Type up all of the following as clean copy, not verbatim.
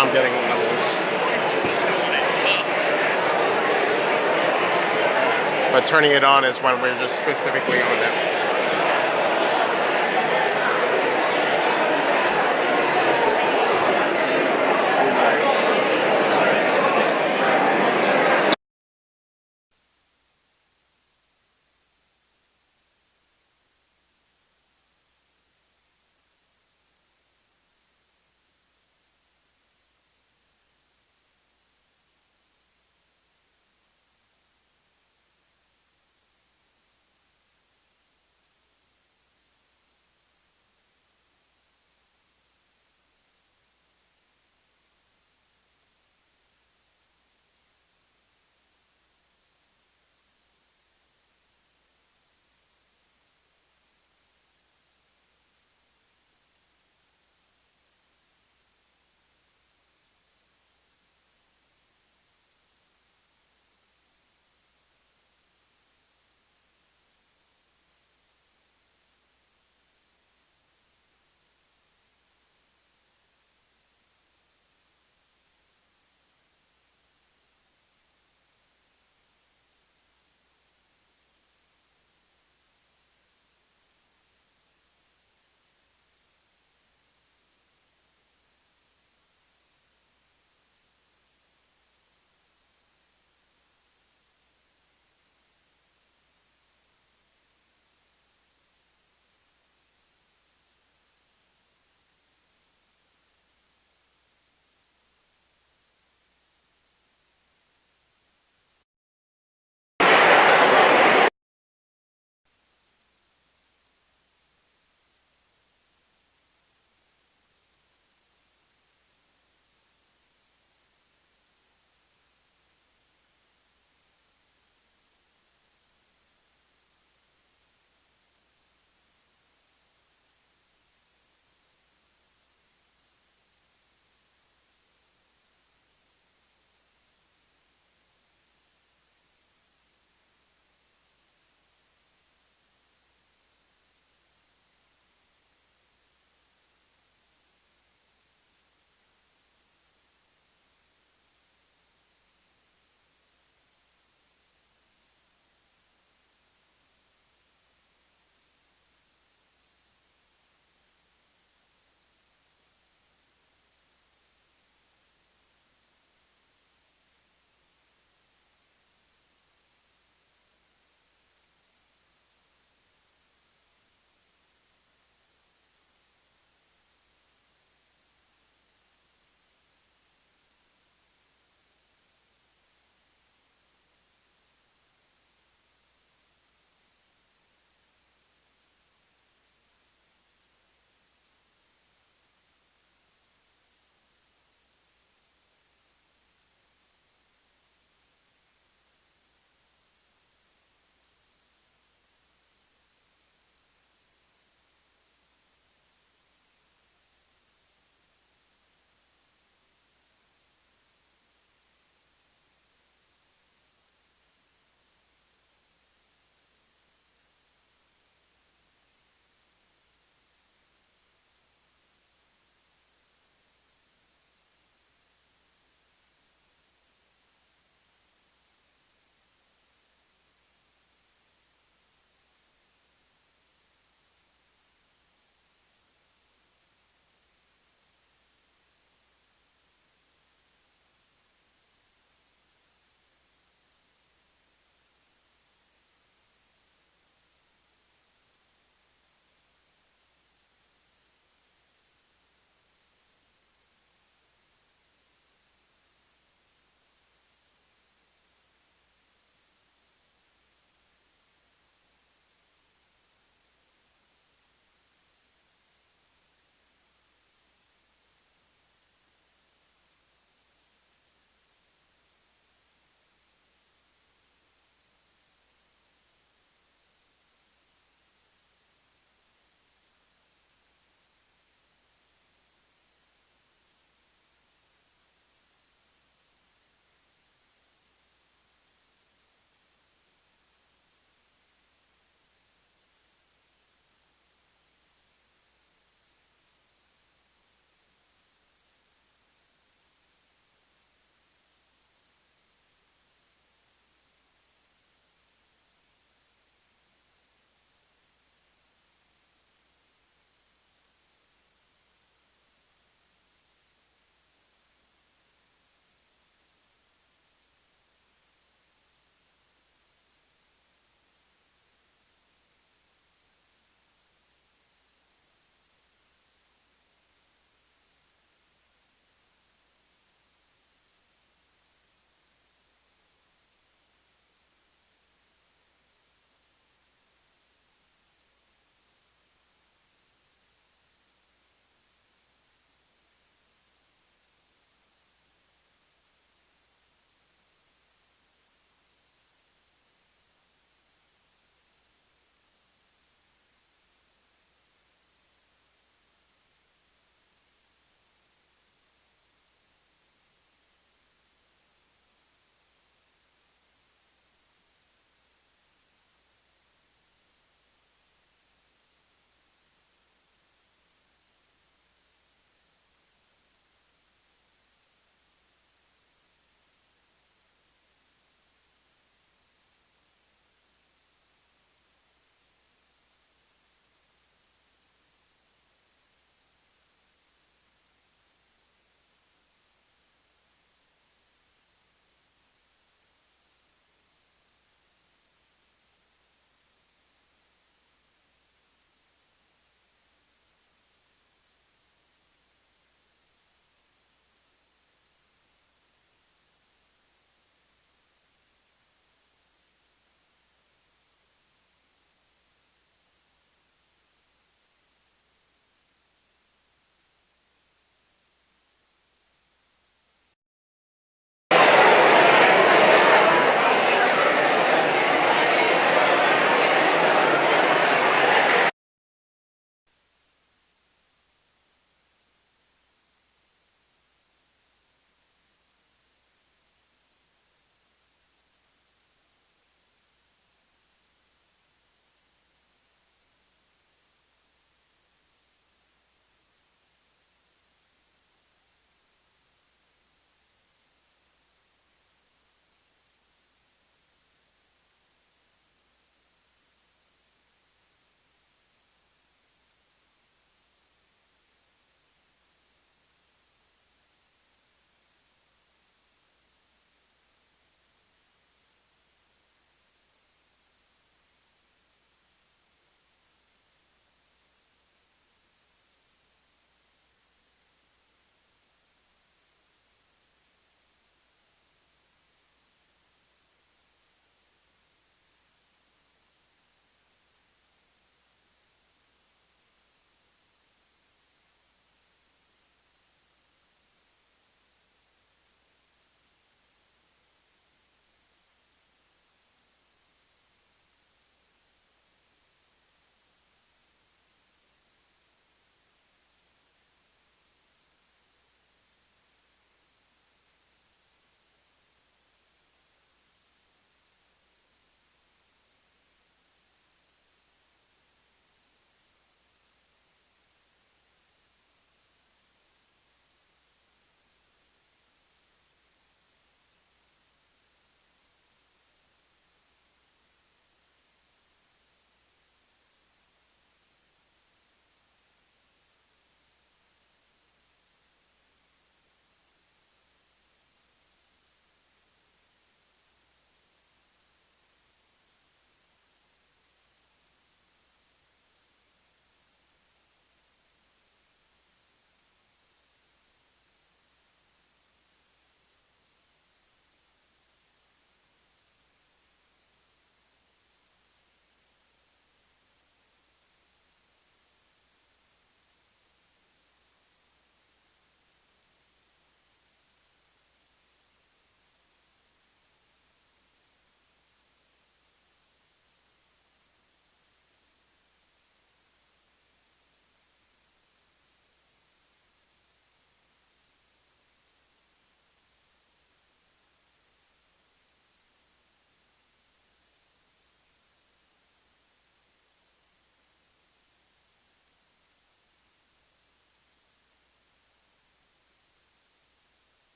now I'm getting levels. But turning it on is when we're just specifically on it.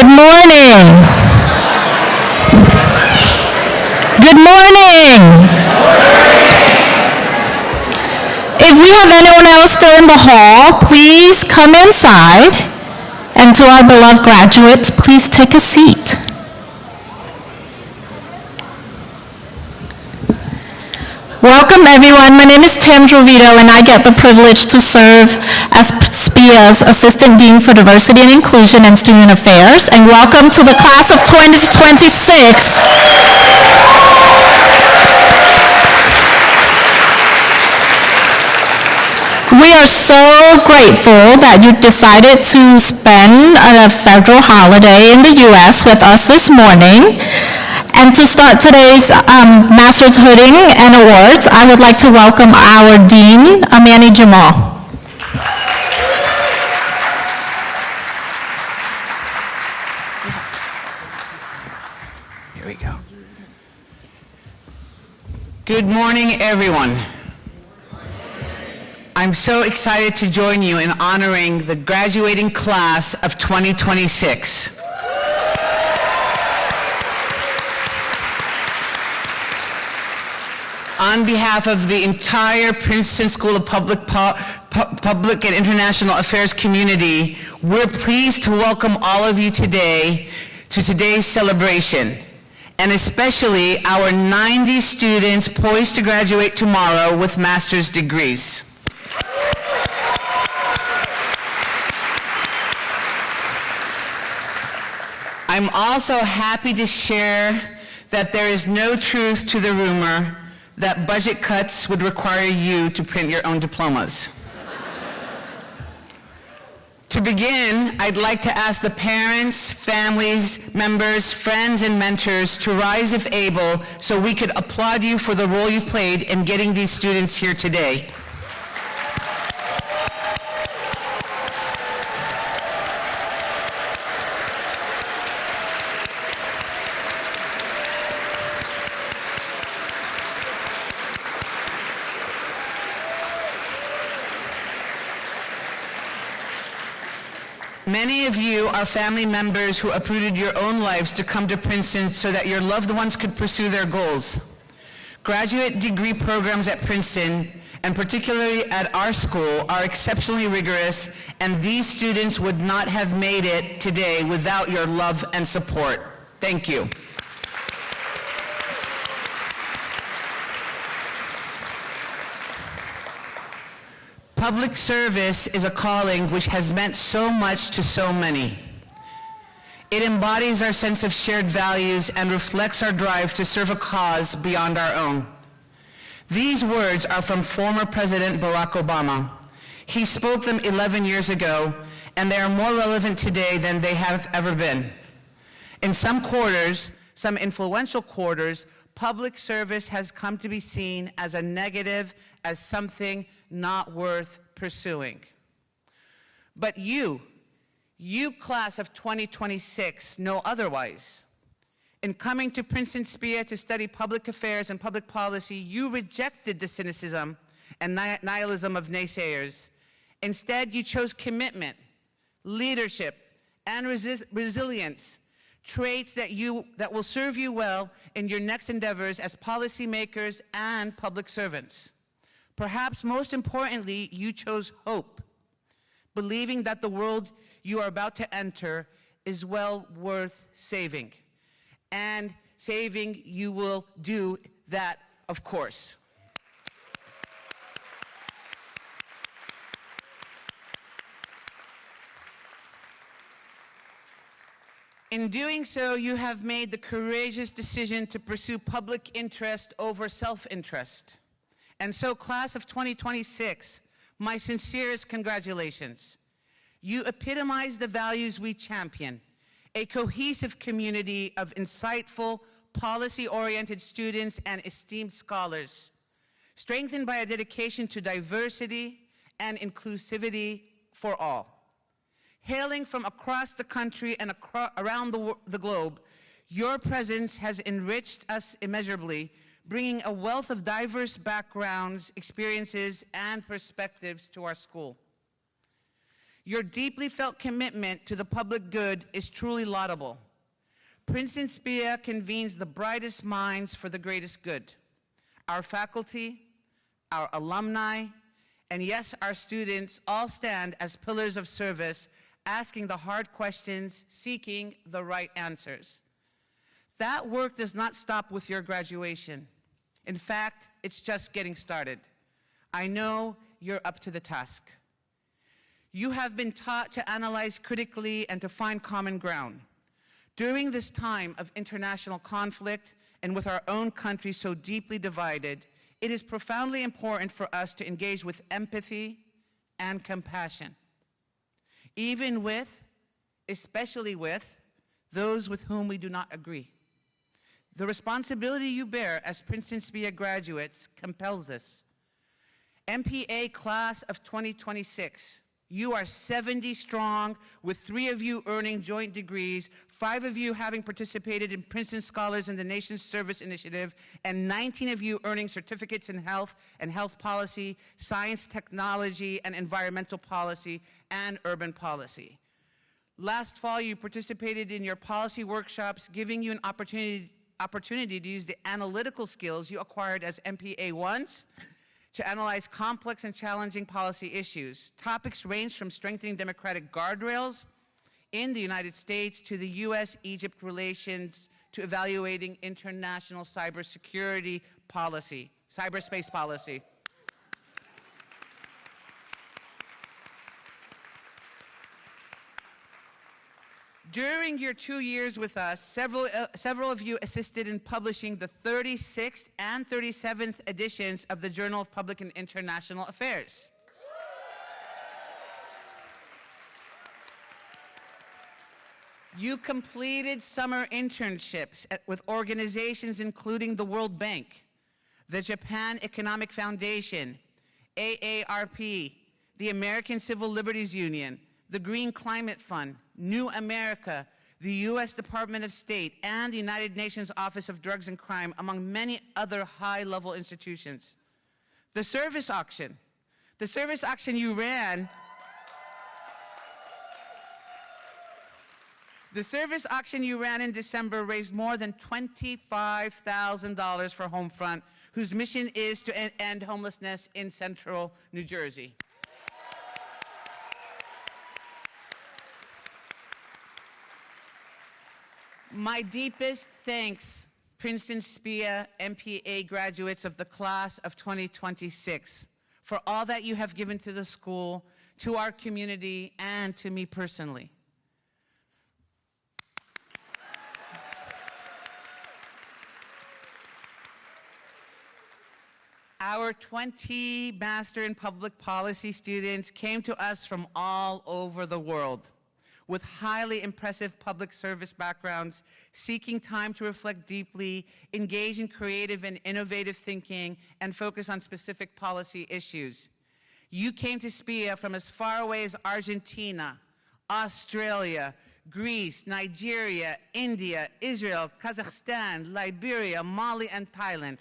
Good morning. Good morning. If we have anyone else still in the hall, please come inside. And to our beloved graduates, please take a seat. Welcome everyone, my name is Tamra Vito and I get the privilege to serve as SPIA's Assistant Dean for Diversity and Inclusion and Student Affairs, and welcome to the class of 2026. We are so grateful that you decided to spend a federal holiday in the U.S. with us this morning. And to start today's Master's Hooding and Awards, I would like to welcome our Dean, Amani Jamal. Here we go. Good morning, everyone. I'm so excited to join you in honoring the graduating class of 2026. On behalf of the entire Princeton School of Public and International Affairs community, we're pleased to welcome all of you today to today's celebration, and especially our 90 students poised to graduate tomorrow with master's degrees. I'm also happy to share that there is no truth to the rumor that budget cuts would require you to print your own diplomas. To begin, I'd like to ask the parents, families, members, friends, and mentors to rise if able so we could applaud you for the role you've played in getting these students here today. Many of you are family members who uprooted your own lives to come to Princeton so that your loved ones could pursue their goals. Graduate degree programs at Princeton, and particularly at our school, are exceptionally rigorous, and these students would not have made it today without your love and support. Thank you. Public service is a calling which has meant so much to so many. It embodies our sense of shared values and reflects our drive to serve a cause beyond our own. These words are from former President Barack Obama. He spoke them 11 years ago, and they are more relevant today than they have ever been. In some quarters, some influential quarters, public service has come to be seen as a negative, as something not worth pursuing. But you class of 2026, know otherwise. In coming to Princeton SPIA to study public affairs and public policy, you rejected the cynicism and nihilism of naysayers. Instead, you chose commitment, leadership, and resilience, traits that will serve you well in your next endeavors as policymakers and public servants. Perhaps most importantly, you chose hope, believing that the world you are about to enter is well worth saving. And saving, you will do that, of course. In doing so, you have made the courageous decision to pursue public interest over self-interest. And so, class of 2026, my sincerest congratulations. You epitomize the values we champion, a cohesive community of insightful, policy-oriented students and esteemed scholars, strengthened by a dedication to diversity and inclusivity for all. Hailing from across the country and around the globe, your presence has enriched us immeasurably, bringing a wealth of diverse backgrounds, experiences, and perspectives to our school. Your deeply felt commitment to the public good is truly laudable. Princeton SPIA convenes the brightest minds for the greatest good. Our faculty, our alumni, and yes, our students all stand as pillars of service, asking the hard questions, seeking the right answers. That work does not stop with your graduation. In fact, it's just getting started. I know you're up to the task. You have been taught to analyze critically and to find common ground. During this time of international conflict and with our own country so deeply divided, it is profoundly important for us to engage with empathy and compassion, even with, especially with, those with whom we do not agree. The responsibility you bear as Princeton SPIA graduates compels this. MPA class of 2026, you are 70 strong, with 3 of you earning joint degrees, 5 of you having participated in Princeton Scholars in the Nation's Service Initiative, and 19 of you earning certificates in health and health policy, science, technology, and environmental policy, and urban policy. Last fall, you participated in your policy workshops, giving you an opportunity to use the analytical skills you acquired as MPA1s to analyze complex and challenging policy issues. Topics range from strengthening democratic guardrails in the United States to the US-Egypt relations to evaluating international cybersecurity policy, cyberspace policy. During your 2 years with us, several of you assisted in publishing the 36th and 37th editions of the Journal of Public and International Affairs. You completed summer internships with organizations including the World Bank, the Japan Economic Foundation, AARP, the American Civil Liberties Union, the Green Climate Fund, New America, the U.S. Department of State, and the United Nations Office of Drugs and Crime, among many other high-level institutions. The service auction you ran in December raised more than $25,000 for Homefront, whose mission is to end homelessness in central New Jersey. My deepest thanks, Princeton SPIA MPA graduates of the class of 2026, for all that you have given to the school, to our community, and to me personally. Our 20 Master in Public Policy students came to us from all over the world, with highly impressive public service backgrounds, seeking time to reflect deeply, engage in creative and innovative thinking, and focus on specific policy issues. You came to SPIA from as far away as Argentina, Australia, Greece, Nigeria, India, Israel, Kazakhstan, Liberia, Mali, and Thailand.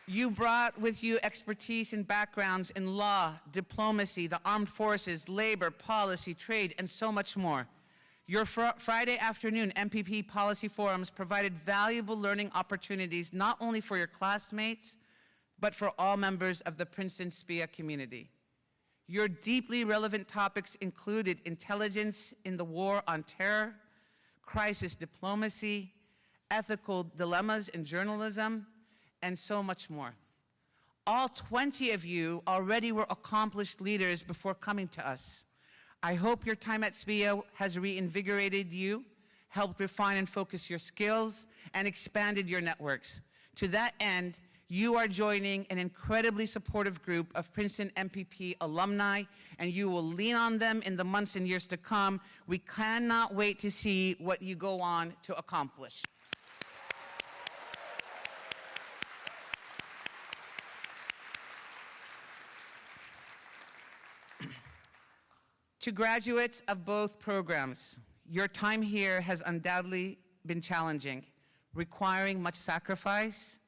You brought with you expertise and backgrounds in law, diplomacy, the armed forces, labor, policy, trade, and so much more. Your Friday afternoon MPP policy forums provided valuable learning opportunities not only for your classmates, but for all members of the Princeton SPIA community. Your deeply relevant topics included intelligence in the war on terror, crisis diplomacy, ethical dilemmas in journalism, and so much more. All 20 of you already were accomplished leaders before coming to us. I hope your time at SPIA has reinvigorated you, helped refine and focus your skills, and expanded your networks. To that end, you are joining an incredibly supportive group of Princeton MPP alumni, and you will lean on them in the months and years to come. We cannot wait to see what you go on to accomplish. To graduates of both programs, your time here has undoubtedly been challenging, requiring much sacrifice,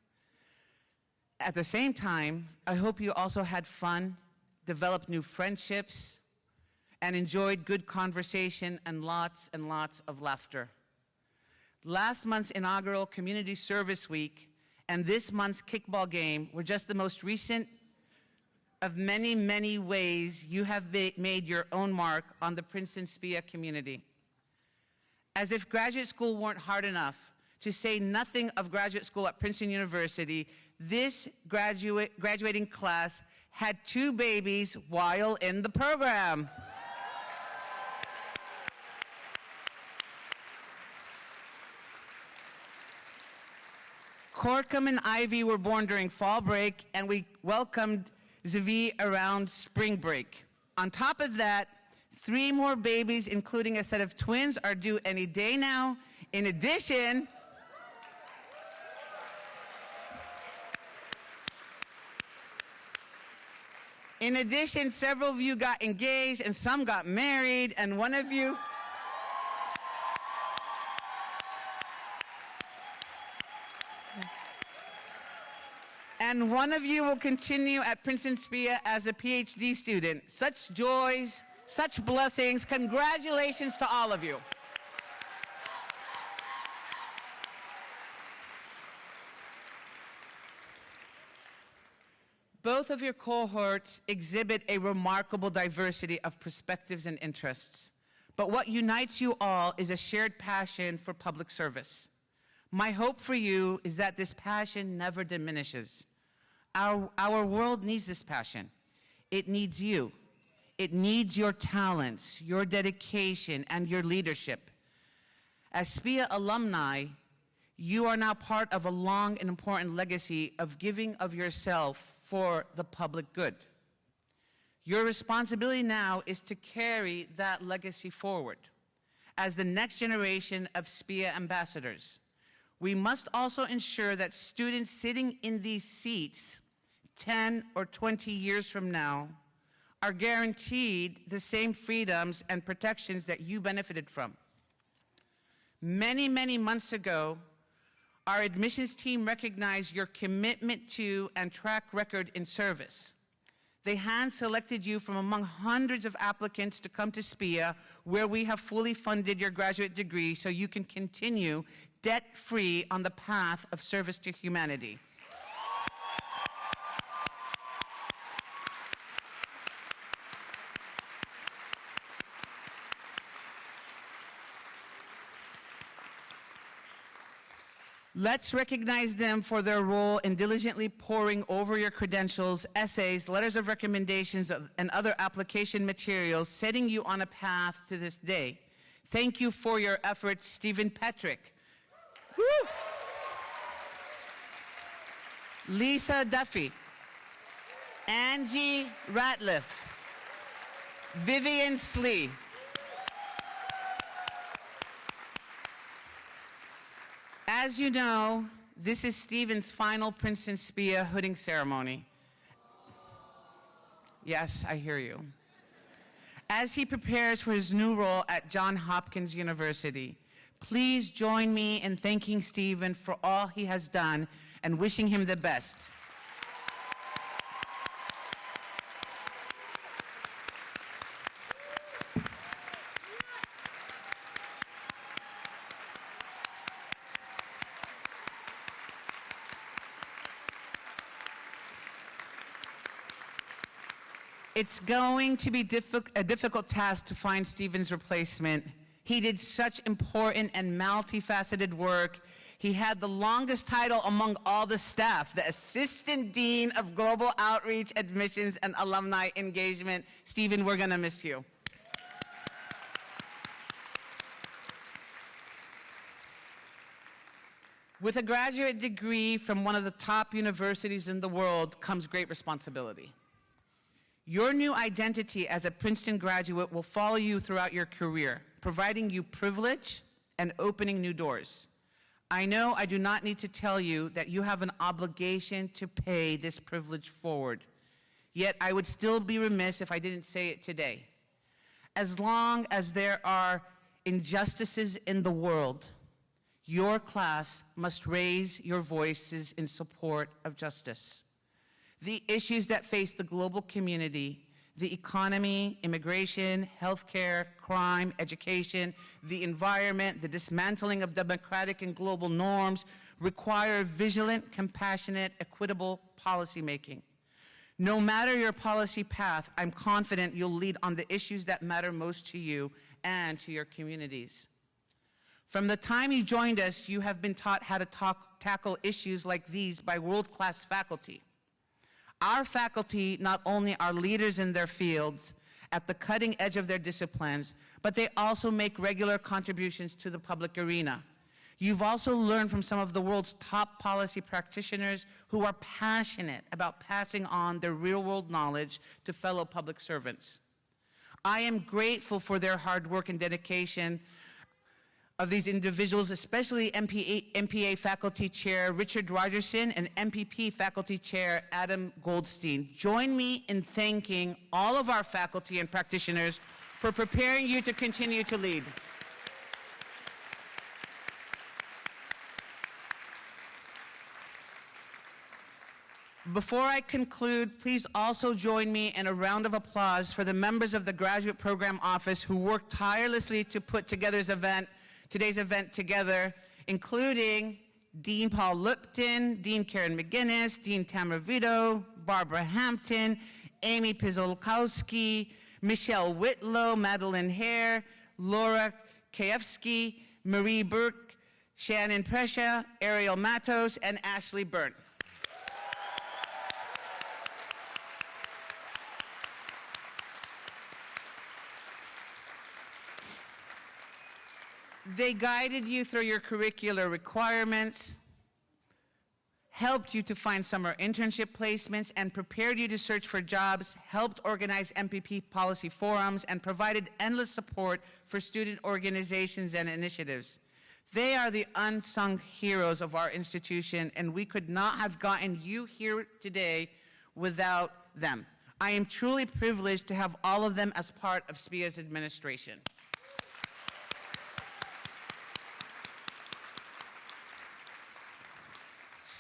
At the same time, I hope you also had fun, developed new friendships, and enjoyed good conversation and lots of laughter. Last month's inaugural Community Service Week and this month's kickball game were just the most recent of many, many ways you have made your own mark on the Princeton SPIA community. As if graduate school weren't hard enough, to say nothing of graduate school at Princeton University, this graduating class had 2 babies while in the program. Corkum and Ivy were born during fall break, and we welcomed Zavi around spring break. On top of that, 3 more babies, including a set of twins, are due any day now. In addition, several of you got engaged and some got married, and one of you will continue at Princeton SPIA as a PhD student. Such joys, such blessings. Congratulations to all of you. Both of your cohorts exhibit a remarkable diversity of perspectives and interests. But what unites you all is a shared passion for public service. My hope for you is that this passion never diminishes. Our world needs this passion. It needs you. It needs your talents, your dedication, and your leadership. As SPIA alumni, you are now part of a long and important legacy of giving of yourself for the public good. Your responsibility now is to carry that legacy forward. As the next generation of SPIA ambassadors, we must also ensure that students sitting in these seats 10 or 20 years from now are guaranteed the same freedoms and protections that you benefited from. Many, many months ago, our admissions team recognized your commitment to and track record in service. They hand-selected you from among hundreds of applicants to come to SPIA, where we have fully funded your graduate degree so you can continue debt-free on the path of service to humanity. Let's recognize them for their role in diligently poring over your credentials, essays, letters of recommendations, and other application materials, setting you on a path to this day. Thank you for your efforts, Stephen Petrick. Woo! Lisa Duffy, Angie Ratliff, Vivian Slee, as you know, this is Stephen's final Princeton SPIA hooding ceremony. Yes, I hear you. As he prepares for his new role at Johns Hopkins University, please join me in thanking Stephen for all he has done and wishing him the best. It's going to be a difficult task to find Stephen's replacement. He did such important and multifaceted work. He had the longest title among all the staff, the Assistant Dean of Global Outreach, Admissions, and Alumni Engagement. Stephen, we're gonna miss you. With a graduate degree from one of the top universities in the world comes great responsibility. Your new identity as a Princeton graduate will follow you throughout your career, providing you privilege and opening new doors. I know I do not need to tell you that you have an obligation to pay this privilege forward. Yet I would still be remiss if I didn't say it today. As long as there are injustices in the world, your class must raise your voices in support of justice. The issues that face the global community, the economy, immigration, healthcare, crime, education, the environment, the dismantling of democratic and global norms require vigilant, compassionate, equitable policymaking. No matter your policy path, I'm confident you'll lead on the issues that matter most to you and to your communities. From the time you joined us, you have been taught how to tackle issues like these by world-class faculty. Our faculty not only are leaders in their fields, at the cutting edge of their disciplines, but they also make regular contributions to the public arena. You've also learned from some of the world's top policy practitioners who are passionate about passing on their real-world knowledge to fellow public servants. I am grateful for their hard work and dedication of these individuals, especially MPA Faculty Chair Richard Rogerson and MPP Faculty Chair Adam Goldstein. Join me in thanking all of our faculty and practitioners for preparing you to continue to lead. Before I conclude, please also join me in a round of applause for the members of the Graduate Program Office who worked tirelessly to put together today's event together, including Dean Paul Lupton, Dean Karen McGinnis, Dean Tamara Vito, Barbara Hampton, Amy Pizolkowski, Michelle Whitlow, Madeline Hare, Laura Kayevsky, Marie Burke, Shannon Prescia, Ariel Matos, and Ashley Byrne. They guided you through your curricular requirements, helped you to find summer internship placements, and prepared you to search for jobs, helped organize MPP policy forums, and provided endless support for student organizations and initiatives. They are the unsung heroes of our institution, and we could not have gotten you here today without them. I am truly privileged to have all of them as part of SPIA's administration.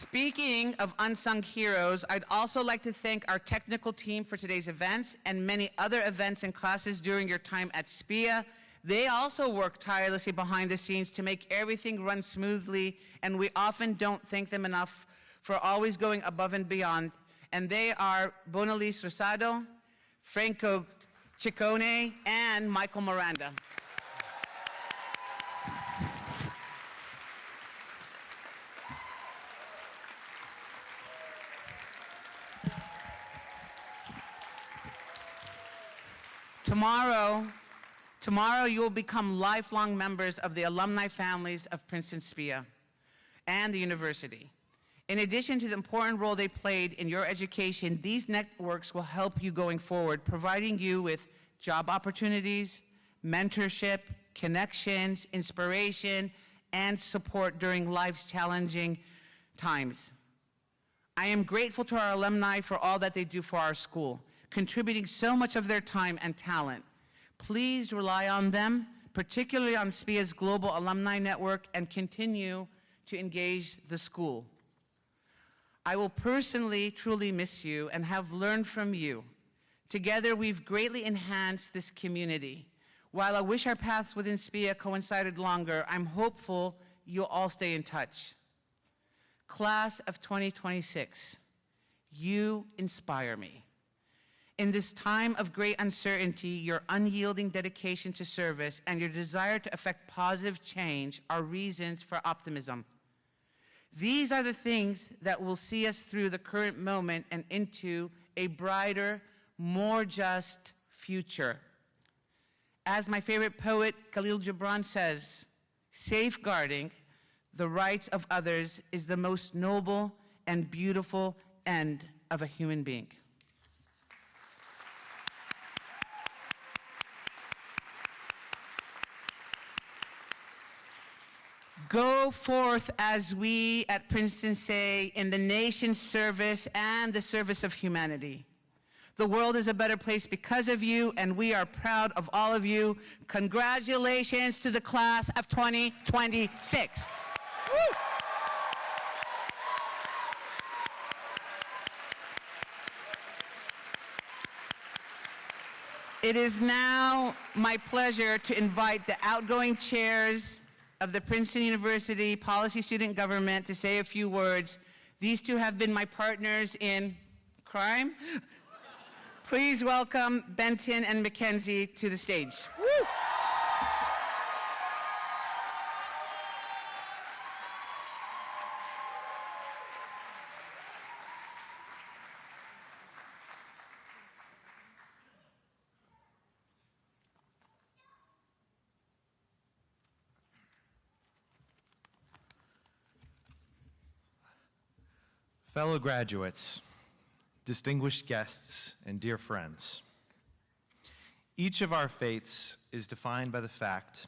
Speaking of unsung heroes, I'd also like to thank our technical team for today's events and many other events and classes during your time at SPIA. They also work tirelessly behind the scenes to make everything run smoothly, and we often don't thank them enough for always going above and beyond. And they are Bonalise Rosado, Franco Ciccone, and Michael Miranda. Tomorrow you will become lifelong members of the alumni families of Princeton SPIA and the university. In addition to the important role they played in your education, these networks will help you going forward, providing you with job opportunities, mentorship, connections, inspiration, and support during life's challenging times. I am grateful to our alumni for all that they do for our school, contributing so much of their time and talent. Please rely on them, particularly on SPIA's Global Alumni Network, and continue to engage the school. I will personally truly miss you and have learned from you. Together, we've greatly enhanced this community. While I wish our paths within SPIA coincided longer, I'm hopeful you'll all stay in touch. Class of 2026, you inspire me. In this time of great uncertainty, your unyielding dedication to service and your desire to effect positive change are reasons for optimism. These are the things that will see us through the current moment and into a brighter, more just future. As my favorite poet, Khalil Gibran, says, safeguarding the rights of others is the most noble and beautiful end of a human being. Go forth, as we at Princeton say, in the nation's service and the service of humanity. The world is a better place because of you, and we are proud of all of you. Congratulations to the class of 2026. Woo! It is now my pleasure to invite the outgoing chairs of the Princeton University Policy Student Government to say a few words. These two have been my partners in crime. Please welcome Benton and Mackenzie to the stage. Woo! Fellow graduates, distinguished guests, and dear friends, each of our fates is defined by the fact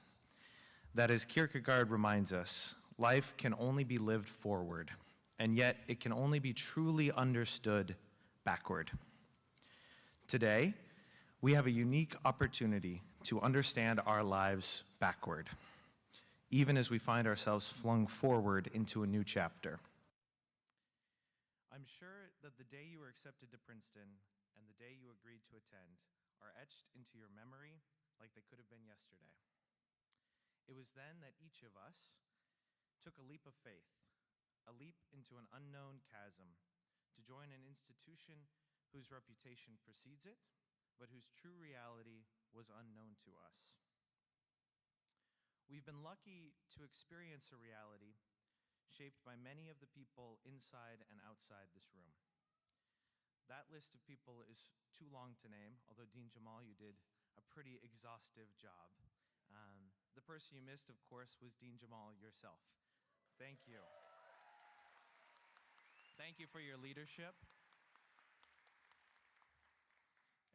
that, as Kierkegaard reminds us, life can only be lived forward, and yet it can only be truly understood backward. Today, we have a unique opportunity to understand our lives backward, even as we find ourselves flung forward into a new chapter. I'm sure that the day you were accepted to Princeton and the day you agreed to attend are etched into your memory like they could have been yesterday. It was then that each of us took a leap of faith, a leap into an unknown chasm, to join an institution whose reputation precedes it, but whose true reality was unknown to us. We've been lucky to experience a reality shaped by many of the people inside and outside this room. That list of people is too long to name, although Dean Jamal, you did a pretty exhaustive job. The person you missed, of course, was Dean Jamal yourself. Thank you. Thank you for your leadership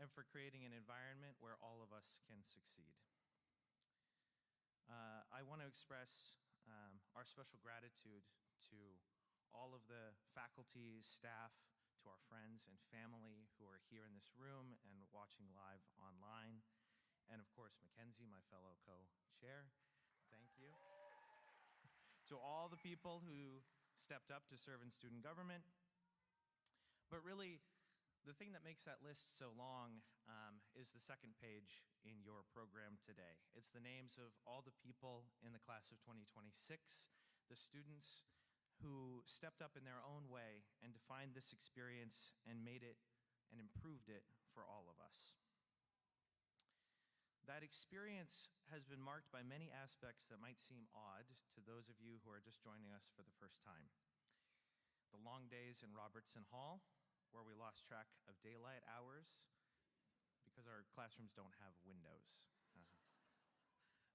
and for creating an environment where all of us can succeed. I want to express our special gratitude to all of the faculty, staff, to our friends and family who are here in this room and watching live online, and of course, Mackenzie, my fellow co-chair. Thank you. To all the people who stepped up to serve in student government. But really, the thing that makes that list so long is the second page in your program today. It's the names of all the people in the class of 2026, the students who stepped up in their own way and defined this experience and made it and improved it for all of us. That experience has been marked by many aspects that might seem odd to those of you who are just joining us for the first time. The long days in Robertson Hall, where we lost track of daylight hours because our classrooms don't have windows.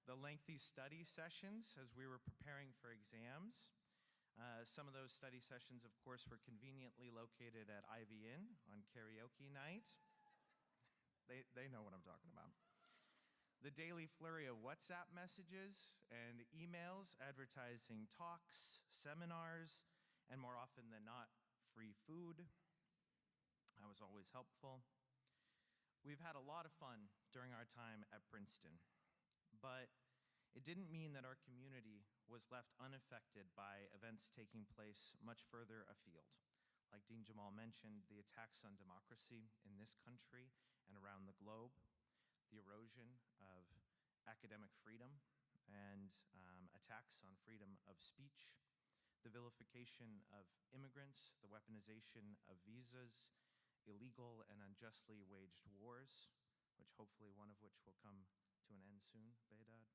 The lengthy study sessions as we were preparing for exams. Some of those study sessions, of course, were conveniently located at Ivy Inn on karaoke night. They know what I'm talking about. The daily flurry of WhatsApp messages and emails advertising talks, seminars, and more often than not, free food. That was always helpful. We've had a lot of fun during our time at Princeton, but it didn't mean that our community was left unaffected by events taking place much further afield. Like Dean Jamal mentioned, the attacks on democracy in this country and around the globe, the erosion of academic freedom and attacks on freedom of speech, the vilification of immigrants, the weaponization of visas, illegal and unjustly waged wars, which hopefully one of which will come to an end soon, Baydad.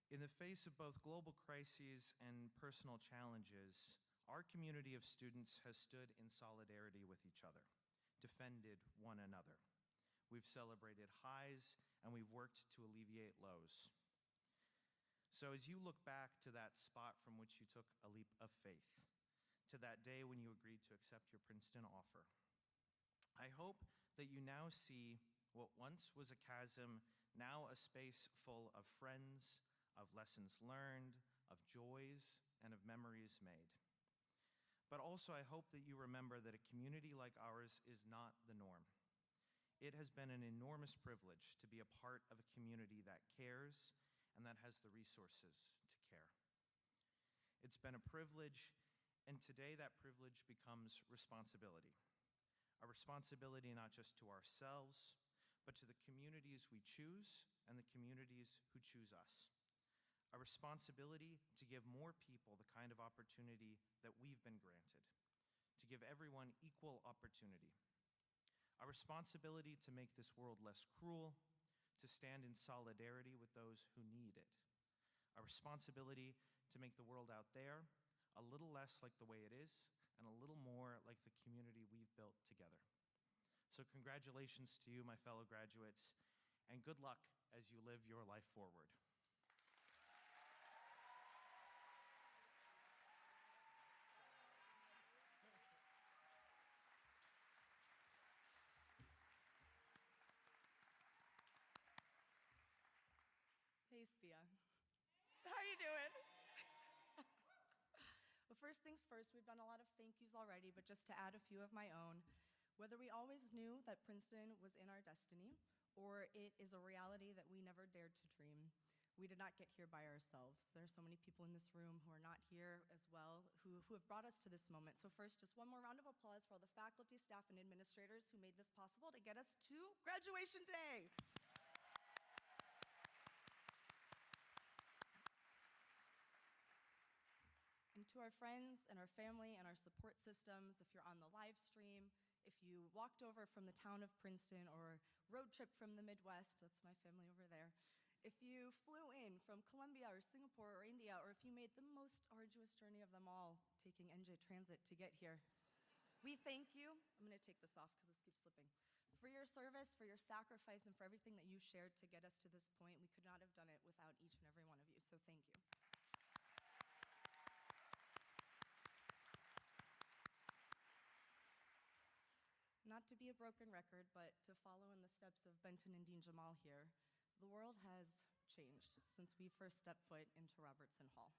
In the face of both global crises and personal challenges, our community of students has stood in solidarity with each other, defended one another. We've celebrated highs and we've worked to alleviate lows. So as you look back to that spot from which you took a leap of faith, to that day when you agreed to accept your Princeton offer, I hope that you now see what once was a chasm, now a space full of friends, of lessons learned, of joys, and of memories made. But also I hope that you remember that a community like ours is not the norm. It has been an enormous privilege to be a part of a community that cares and that has the resources to care. It's been a privilege, and today that privilege becomes responsibility. A responsibility not just to ourselves, but to the communities we choose and the communities who choose us. A responsibility to give more people the kind of opportunity that we've been granted, to give everyone equal opportunity. A responsibility to make this world less cruel, to stand in solidarity with those who need it. A responsibility to make the world out there a little less like the way it is and a little more like the community we've built together. So congratulations to you, my fellow graduates, and good luck as you live your life forward. Hey, SPIA. How you doing? Well, first things first, we've done a lot of thank yous already, but just to add a few of my own. Whether we always knew that Princeton was in our destiny, or it is a reality that we never dared to dream, we did not get here by ourselves. There are so many people in this room who are not here as well, who have brought us to this moment. So first, just one more round of applause for all the faculty, staff, and administrators who made this possible to get us to graduation day. And to our friends and our family and our support systems, if you're on the live stream, if you walked over from the town of Princeton or road trip from the Midwest, that's my family over there, if you flew in from Colombia or Singapore or India, or if you made the most arduous journey of them all, taking NJ Transit to get here, we thank you. I'm going to take this off because this keeps slipping. For your service, for your sacrifice, and for everything that you shared to get us to this point. We could not have done it without each and every one of you, so thank you. Not to be a broken record, but to follow in the steps of Benton and Dean Jamal here, the world has changed since we first stepped foot into Robertson Hall.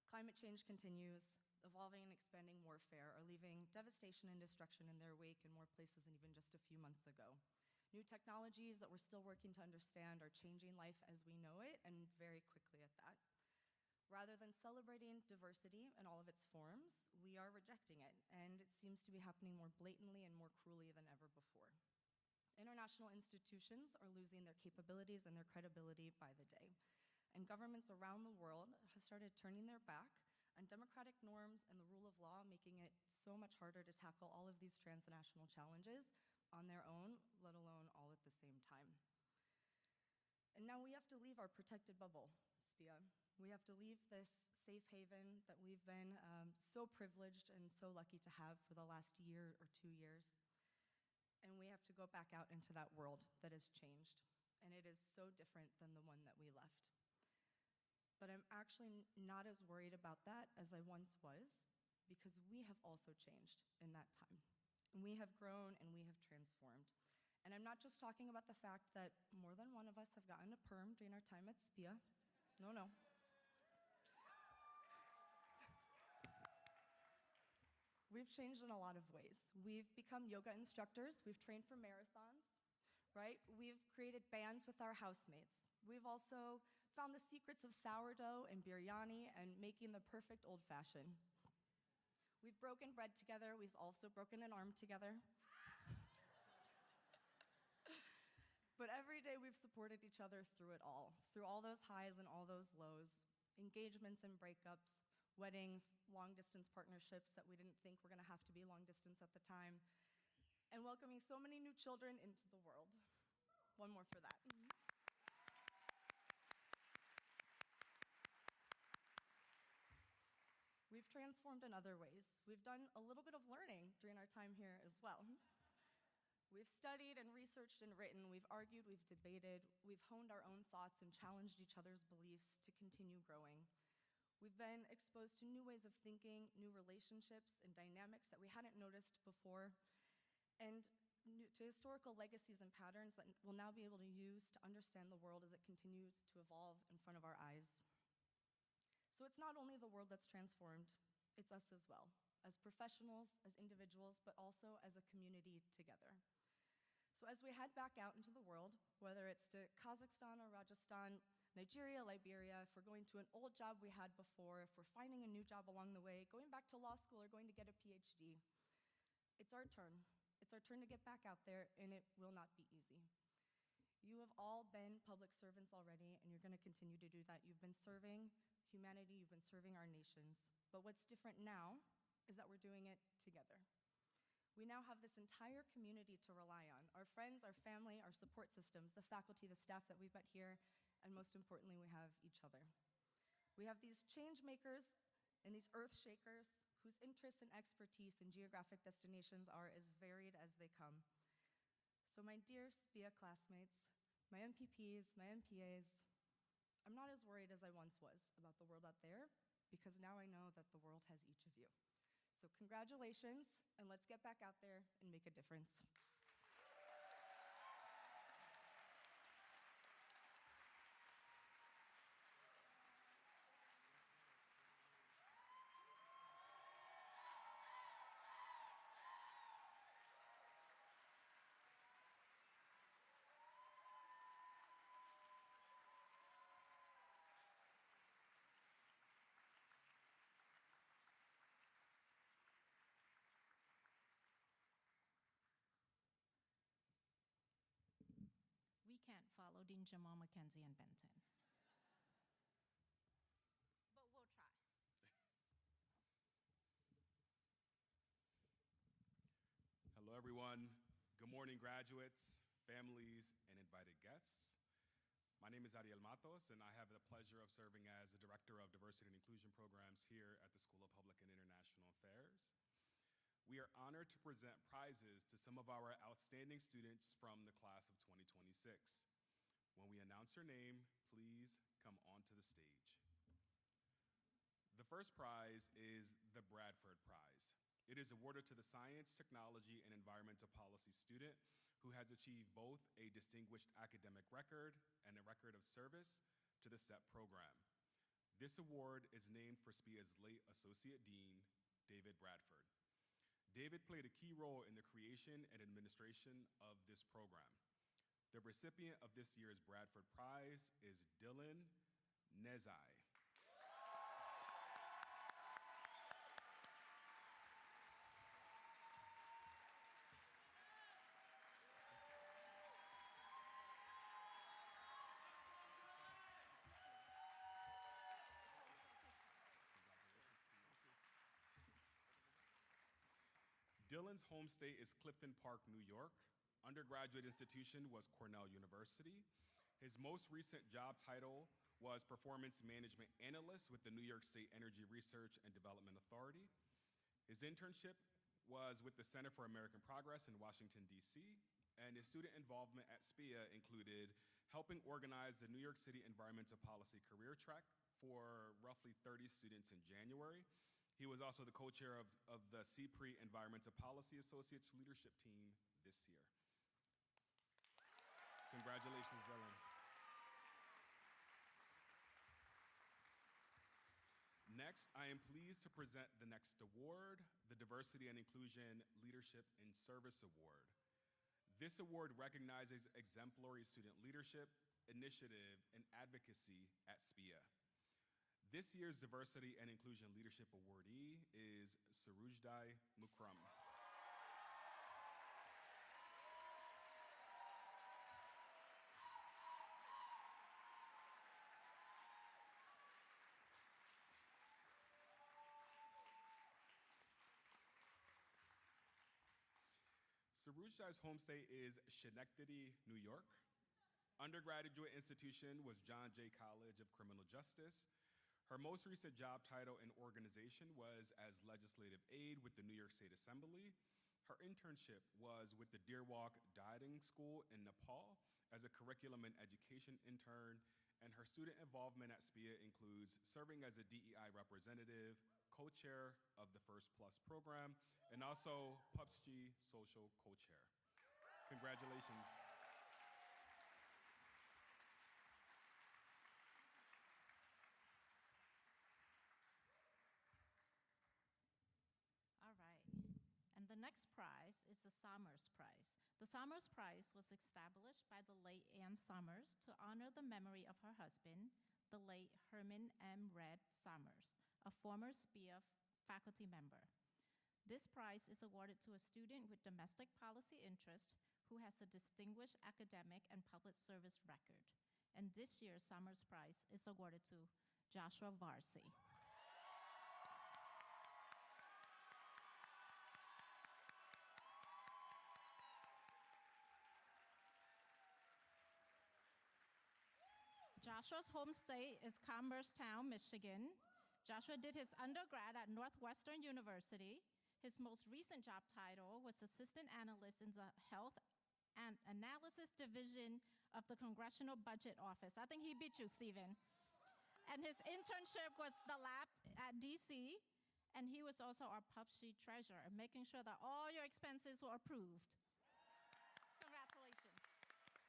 Climate change continues. Evolving and expanding warfare are leaving devastation and destruction in their wake in more places than even just a few months ago. New technologies that we're still working to understand are changing life as we know it, and very quickly at that. Rather than celebrating diversity in all of its forms, we are rejecting it, and it seems to be happening more blatantly and more cruelly than ever before. International institutions are losing their capabilities and their credibility by the day, and governments around the world have started turning their back on democratic norms and the rule of law, making it so much harder to tackle all of these transnational challenges on their own, let alone all at the same time. And now we have to leave our protected bubble, SPIA. We have to leave this safe haven that we've been so privileged and so lucky to have for the last year or 2 years. And we have to go back out into that world that has changed. And it is so different than the one that we left. But I'm actually not as worried about that as I once was, because we have also changed in that time. And we have grown and we have transformed. And I'm not just talking about the fact that more than one of us have gotten a perm during our time at SPIA. No, no. We've changed in a lot of ways. We've become yoga instructors. We've trained for marathons, right? We've created bands with our housemates. We've also found the secrets of sourdough and biryani and making the perfect old-fashioned. We've broken bread together. We've also broken an arm together. But every day we've supported each other through it all, through all those highs and all those lows, engagements and breakups, weddings, long-distance partnerships that we didn't think were going to have to be long-distance at the time, and welcoming so many new children into the world. One more for that. We've transformed in other ways. We've done a little bit of learning during our time here as well. We've studied and researched and written, we've argued, we've debated, we've honed our own thoughts and challenged each other's beliefs to continue growing. We've been exposed to new ways of thinking, new relationships and dynamics that we hadn't noticed before, and to historical legacies and patterns that we'll now be able to use to understand the world as it continues to evolve in front of our eyes. So it's not only the world that's transformed, it's us as well, as professionals, as individuals, but also as a community together. So as we head back out into the world, whether it's to Kazakhstan or Rajasthan, Nigeria, Liberia, if we're going to an old job we had before, if we're finding a new job along the way, going back to law school or going to get a PhD, it's our turn. It's our turn to get back out there, and it will not be easy. You have all been public servants already, and you're going to continue to do that. You've been serving humanity, you've been serving our nations. But what's different now is that we're doing it together. We now have this entire community to rely on, our friends, our family, our support systems, the faculty, the staff that we've met here, and most importantly, we have each other. We have these change makers and these earth shakers whose interests and expertise in geographic destinations are as varied as they come. So my dear SPIA classmates, my MPPs, my MPAs, I'm not as worried as I once was about the world out there, because now I know that the world has each of you. So congratulations, and let's get back out there and make a difference. We can't follow Dean Jamal, Mackenzie, and Benton. But we'll try. Hello, everyone. Good morning, graduates, families, and invited guests. My name is Ariel Matos, and I have the pleasure of serving as the Director of Diversity and Inclusion Programs here at the School of Public and International Affairs. We are honored to present prizes to some of our outstanding students from the class of 2026. When we announce your name, please come onto the stage. The first prize is the Bradford Prize. It is awarded to the Science, Technology, and Environmental Policy student who has achieved both a distinguished academic record and a record of service to the STEP program. This award is named for SPIA's late Associate Dean, David Bradford. David played a key role in the creation and administration of this program. The recipient of this year's Bradford Prize is Dylan Nezai. Dylan's home state is Clifton Park, New York. Undergraduate institution was Cornell University. His most recent job title was Performance Management Analyst with the New York State Energy Research and Development Authority. His internship was with the Center for American Progress in Washington, D.C., and his student involvement at SPIA included helping organize the New York City Environmental Policy Career Track for roughly 30 students in January. He was also the co-chair of the CPRE Environmental Policy Associates Leadership Team this year. Congratulations, Dylan. Next, I am pleased to present the next award, the Diversity and Inclusion Leadership in Service Award. This award recognizes exemplary student leadership, initiative, and advocacy at SPIA. This year's Diversity and Inclusion Leadership awardee is Surujdai Mukram. Surujdai's home state is Schenectady, New York. Undergraduate institution was John Jay College of Criminal Justice. Her most recent job title and organization was as legislative aide with the New York State Assembly. Her internship was with the Deer Walk Dieting School in Nepal as a curriculum and education intern, and her student involvement at SPIA includes serving as a DEI representative, co-chair of the First Plus program, and also PUBG social co-chair. Congratulations. All right. And the next prize is the Somers Prize. The Somers Prize was established by the late Ann Somers to honor the memory of her husband, the late Herman M. Red Somers, a former SPIA faculty member. This prize is awarded to a student with domestic policy interest who has a distinguished academic and public service record. And this year's Summers Prize is awarded to Joshua Varsi. Joshua's home state is Commercetown, Michigan. Joshua did his undergrad at Northwestern University. His most recent job title was Assistant Analyst in the Health and Analysis Division of the Congressional Budget Office. I think he beat you, Stephen. And his internship was the lab at DC, and he was also our PubShe treasurer, making sure that all your expenses were approved. Congratulations. Thank you.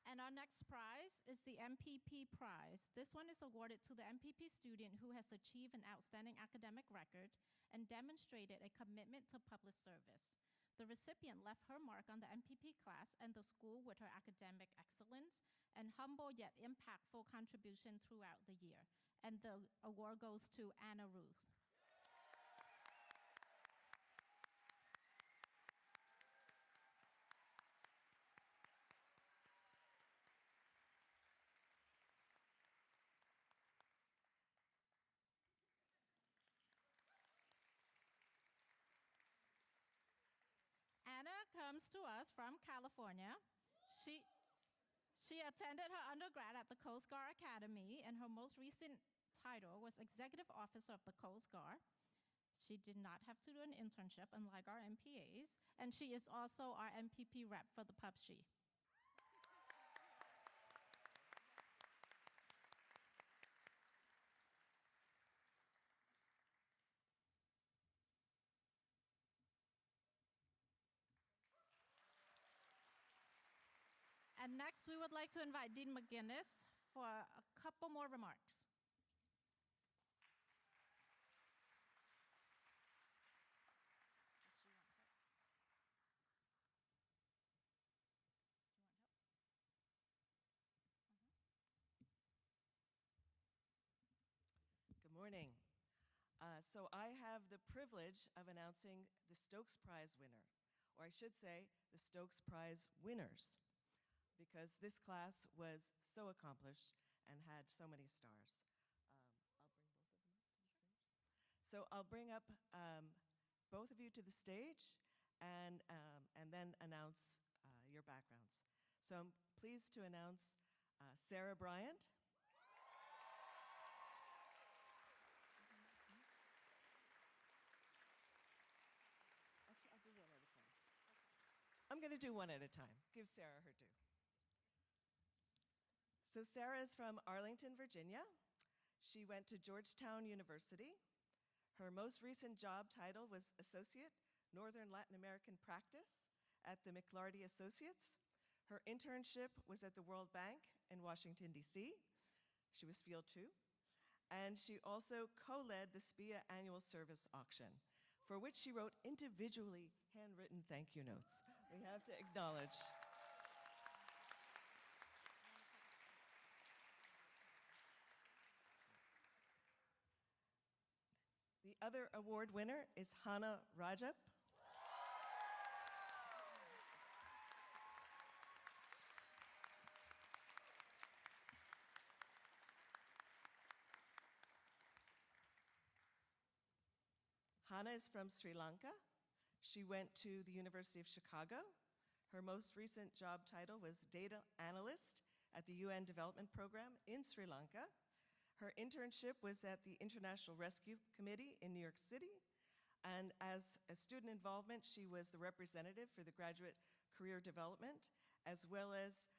And our next prize is the MPP prize. This one is awarded to the MPP student who has achieved an outstanding academic record and demonstrated a commitment to public service. The recipient left her mark on the MPP class and the school with her academic excellence and humble yet impactful contribution throughout the year. And the award goes to Anna Ruth. Anna comes to us from California. She attended her undergrad at the Coast Guard Academy, and her most recent title was Executive Officer of the Coast Guard. She did not have to do an internship, unlike our MPAs, and she is also our MPP rep for the PubShe. And next, we would like to invite Dean McGinnis for a couple more remarks. Does she want help? Do you want help? Good morning. So I have the privilege of announcing the Stokes Prize winner, or I should say the Stokes Prize winners, because this class was so accomplished and had so many stars. I'll bring both of them up to the stage. So I'll bring up both of you to the stage and then announce your backgrounds. So I'm pleased to announce Sarah Bryant. Actually, I'll do one at a time. I'm going to do one at a time. Give Sarah her due. So Sarah is from Arlington, Virginia. She went to Georgetown University. Her most recent job title was Associate, Northern Latin American Practice at the McLarty Associates. Her internship was at the World Bank in Washington, D.C. She was Field 2. And she also co-led the SPIA annual service auction, for which she wrote individually handwritten thank you notes. We have to acknowledge. The other award winner is Hana Rajab. Hana is from Sri Lanka. She went to the University of Chicago. Her most recent job title was Data Analyst at the UN Development Program in Sri Lanka. Her internship was at the International Rescue Committee in New York City. And as a student involvement, she was the representative for the Graduate Career Development, as well as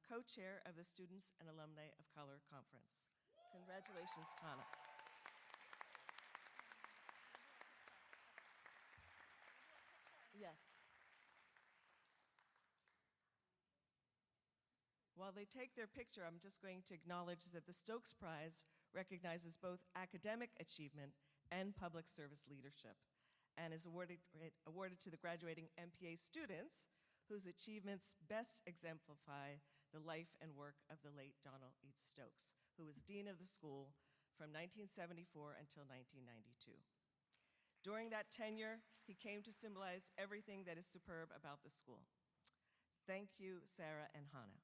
co-chair of the Students and Alumni of Color Conference. Congratulations, Hana. Yes. While they take their picture, I'm just going to acknowledge that the Stokes Prize recognizes both academic achievement and public service leadership. and is awarded to the graduating MPA students whose achievements best exemplify the life and work of the late Donald H. Stokes, who was dean of the school from 1974 until 1992. During that tenure, he came to symbolize everything that is superb about the school. Thank you, Sarah and Hannah.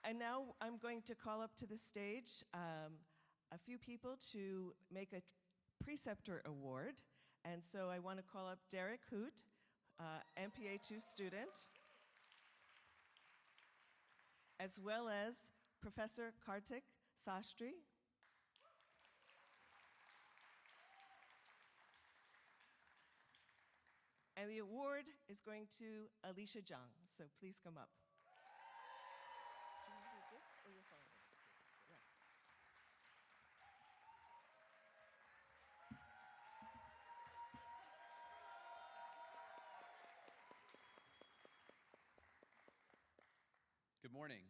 And now I'm going to call up to the stage a few people to make a preceptor award. And so I want to call up Derek Hoot, MPA 2 student, as well as Professor Kartik Sastry, and the award is going to Alicia Zhang, so please come up. Do you want to do this or your phone? Yeah. Good morning.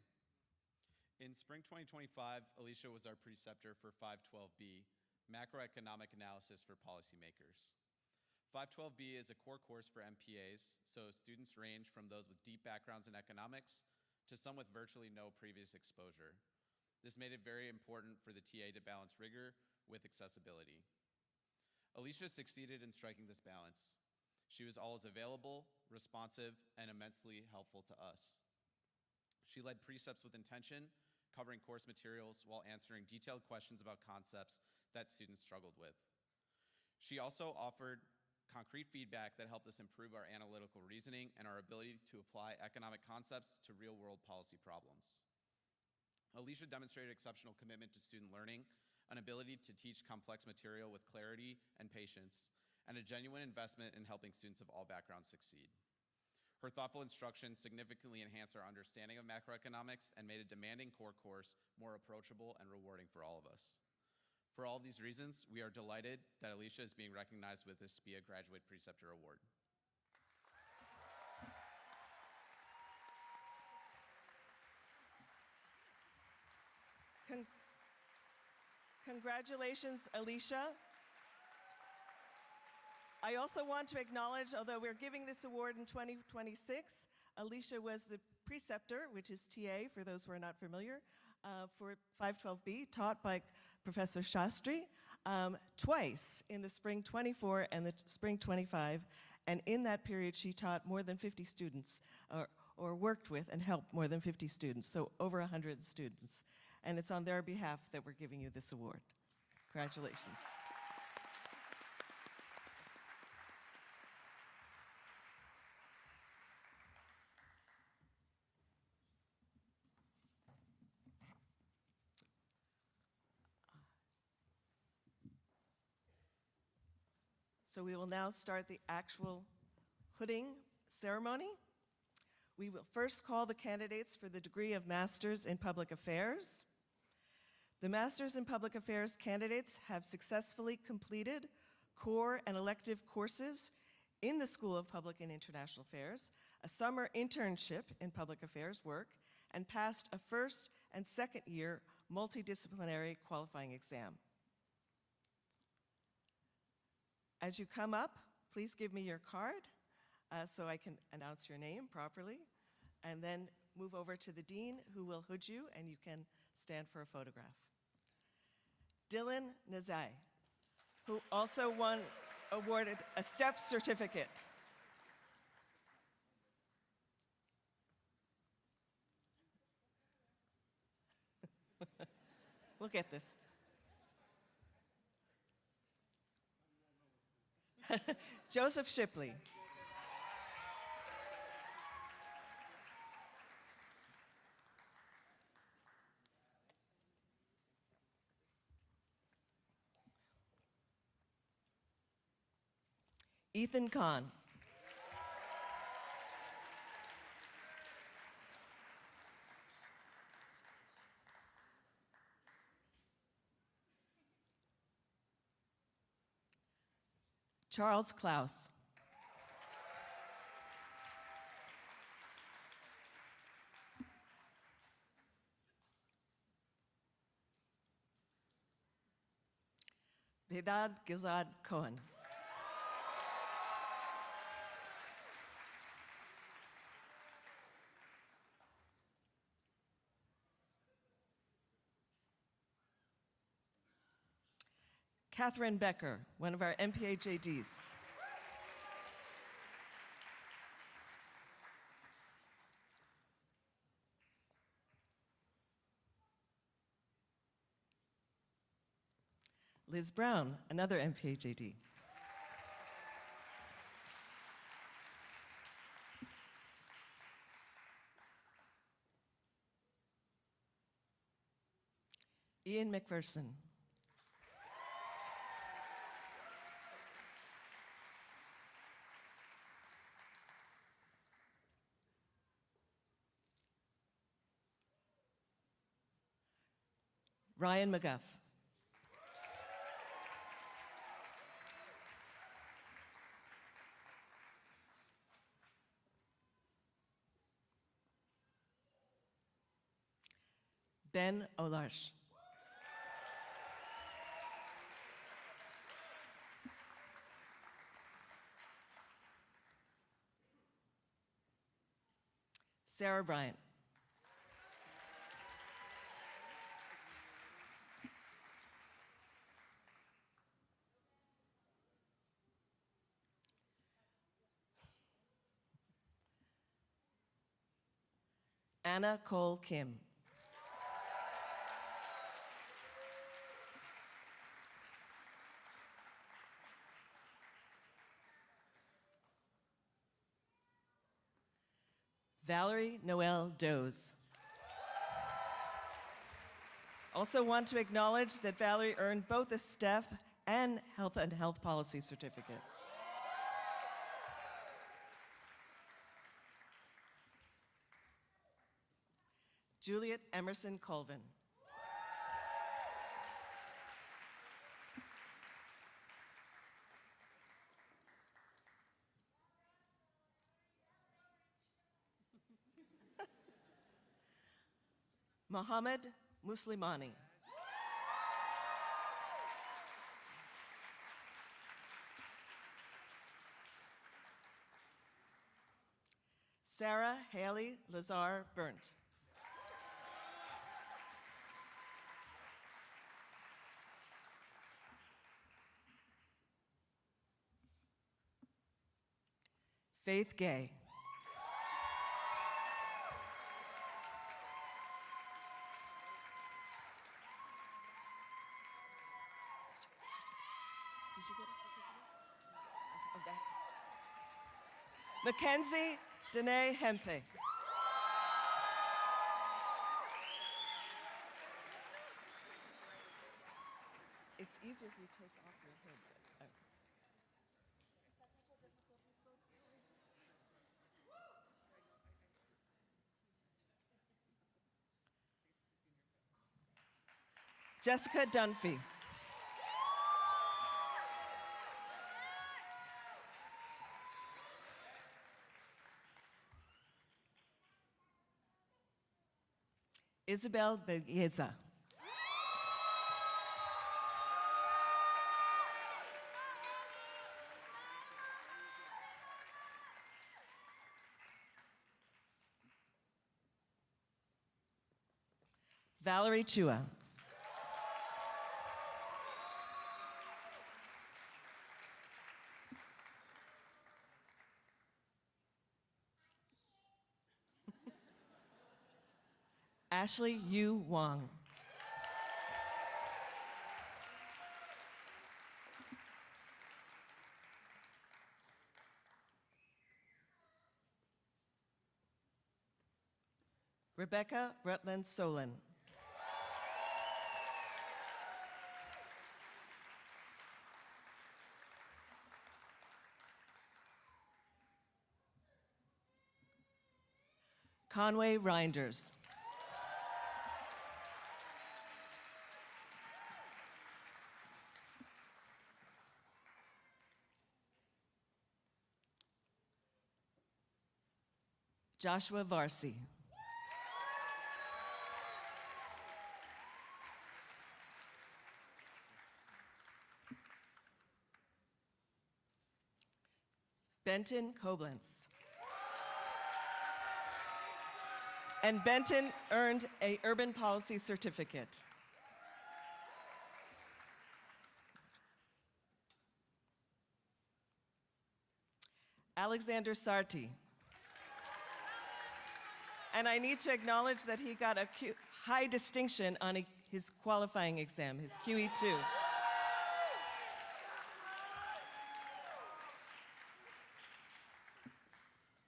In spring 2025, Alicia was our preceptor for 512B, Macroeconomic Analysis for Policymakers. 512B is a core course for MPAs, so students range from those with deep backgrounds in economics to some with virtually no previous exposure. This made it very important for the TA to balance rigor with accessibility. Alicia succeeded in striking this balance. She was always available, responsive, and immensely helpful to us. She led precepts with intention, covering course materials while answering detailed questions about concepts that students struggled with. She also offered concrete feedback that helped us improve our analytical reasoning and our ability to apply economic concepts to real-world policy problems. Alicia demonstrated exceptional commitment to student learning, an ability to teach complex material with clarity and patience, and a genuine investment in helping students of all backgrounds succeed. Her thoughtful instruction significantly enhanced our understanding of macroeconomics and made a demanding core course more approachable and rewarding for all of us. For all these reasons, we are delighted that Alicia is being recognized with this SPIA Graduate Preceptor Award. Congratulations, Alicia. I also want to acknowledge, although we're giving this award in 2026, Alicia was the preceptor, which is TA for those who are not familiar, for 512B, taught by Professor Shastri, twice in the spring 24 and the spring 25. And in that period, she taught more than 50 students, or worked with and helped more than 50 students, so over 100 students. And it's on their behalf that we're giving you this award. Congratulations. So we will now start the actual hooding ceremony. We will first call the candidates for the degree of Masters in Public Affairs. The Masters in Public Affairs candidates have successfully completed core and elective courses in the School of Public and International Affairs, a summer internship in public affairs work, and passed a first and second year multidisciplinary qualifying exam. As you come up, please give me your card so I can announce your name properly, and then move over to the dean who will hood you, and you can stand for a photograph. Dylan Nazai, who also awarded a STEP certificate. We'll get this. Joseph Shipley. Ethan Kahn. Charles Klaus. Vedad Gilad Cohen. Catherine Becker, one of our MPA JDs. Liz Brown, another MPA JD. Ian McPherson. Ryan McGuff. Ben Olarsh. Sarah Bryant. Anna Cole Kim. Valerie Noel Doze. Also want to acknowledge that Valerie earned both a STEP and Health and Health Policy certificate. Juliet Emerson Colvin. Mohammed Muslimani. Sarah Haley Lazar Burnt. Faith Gay. Mackenzie Danae Hempe. It's easier if you take off your hood. Oh. Jessica Dunphy. Isabel Belgueza. Valerie Chua. Ashley Yu Wong. Rebecca Rutland Solon. Conway Reinders. Joshua Varsi. Benton Koblenz. And Benton earned a Urban Policy Certificate. Alexander Sarti. And I need to acknowledge that he got a high distinction on his qualifying exam, his QE2.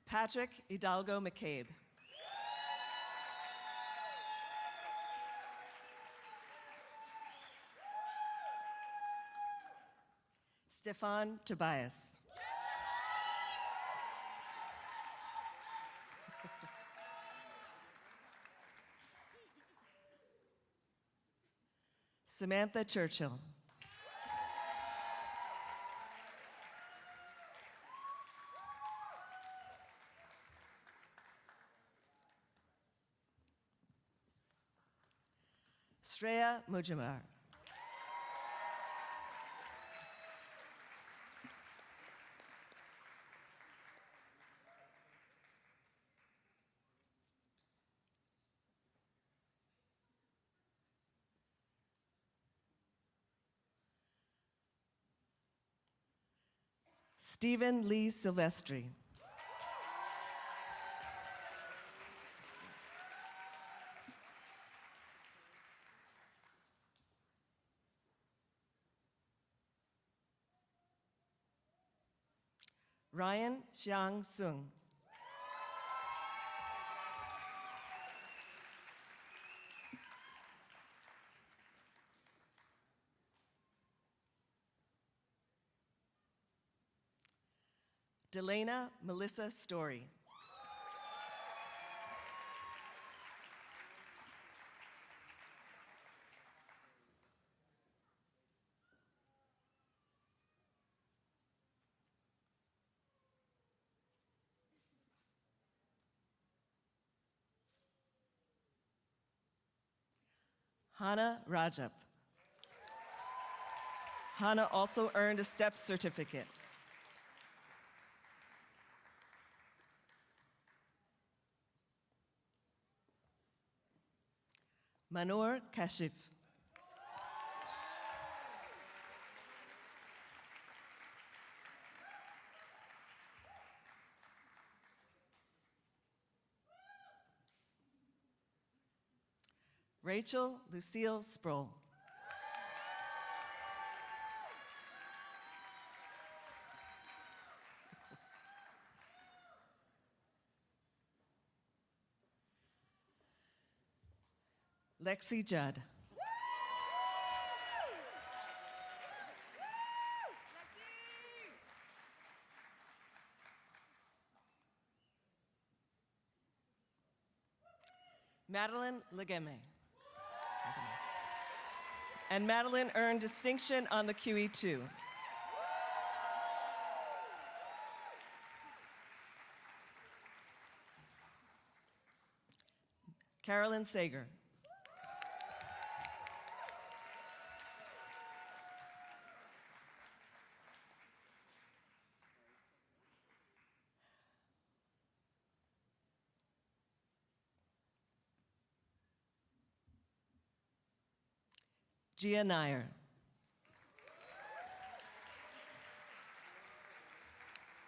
Patrick Hidalgo McCabe. Stefan Tobias. Samantha Churchill. Shreya Mujamar. Stephen Lee Silvestri. Ryan Xiang Sung. Delana Melissa Story. Hannah Rajab. Hannah also earned a STEP certificate. Manur Kashif. Rachel Lucille Sproul. Lexi Judd. Madeline Legeme. And Madeline earned distinction on the QE2. Carolyn Sager. Gia Nair.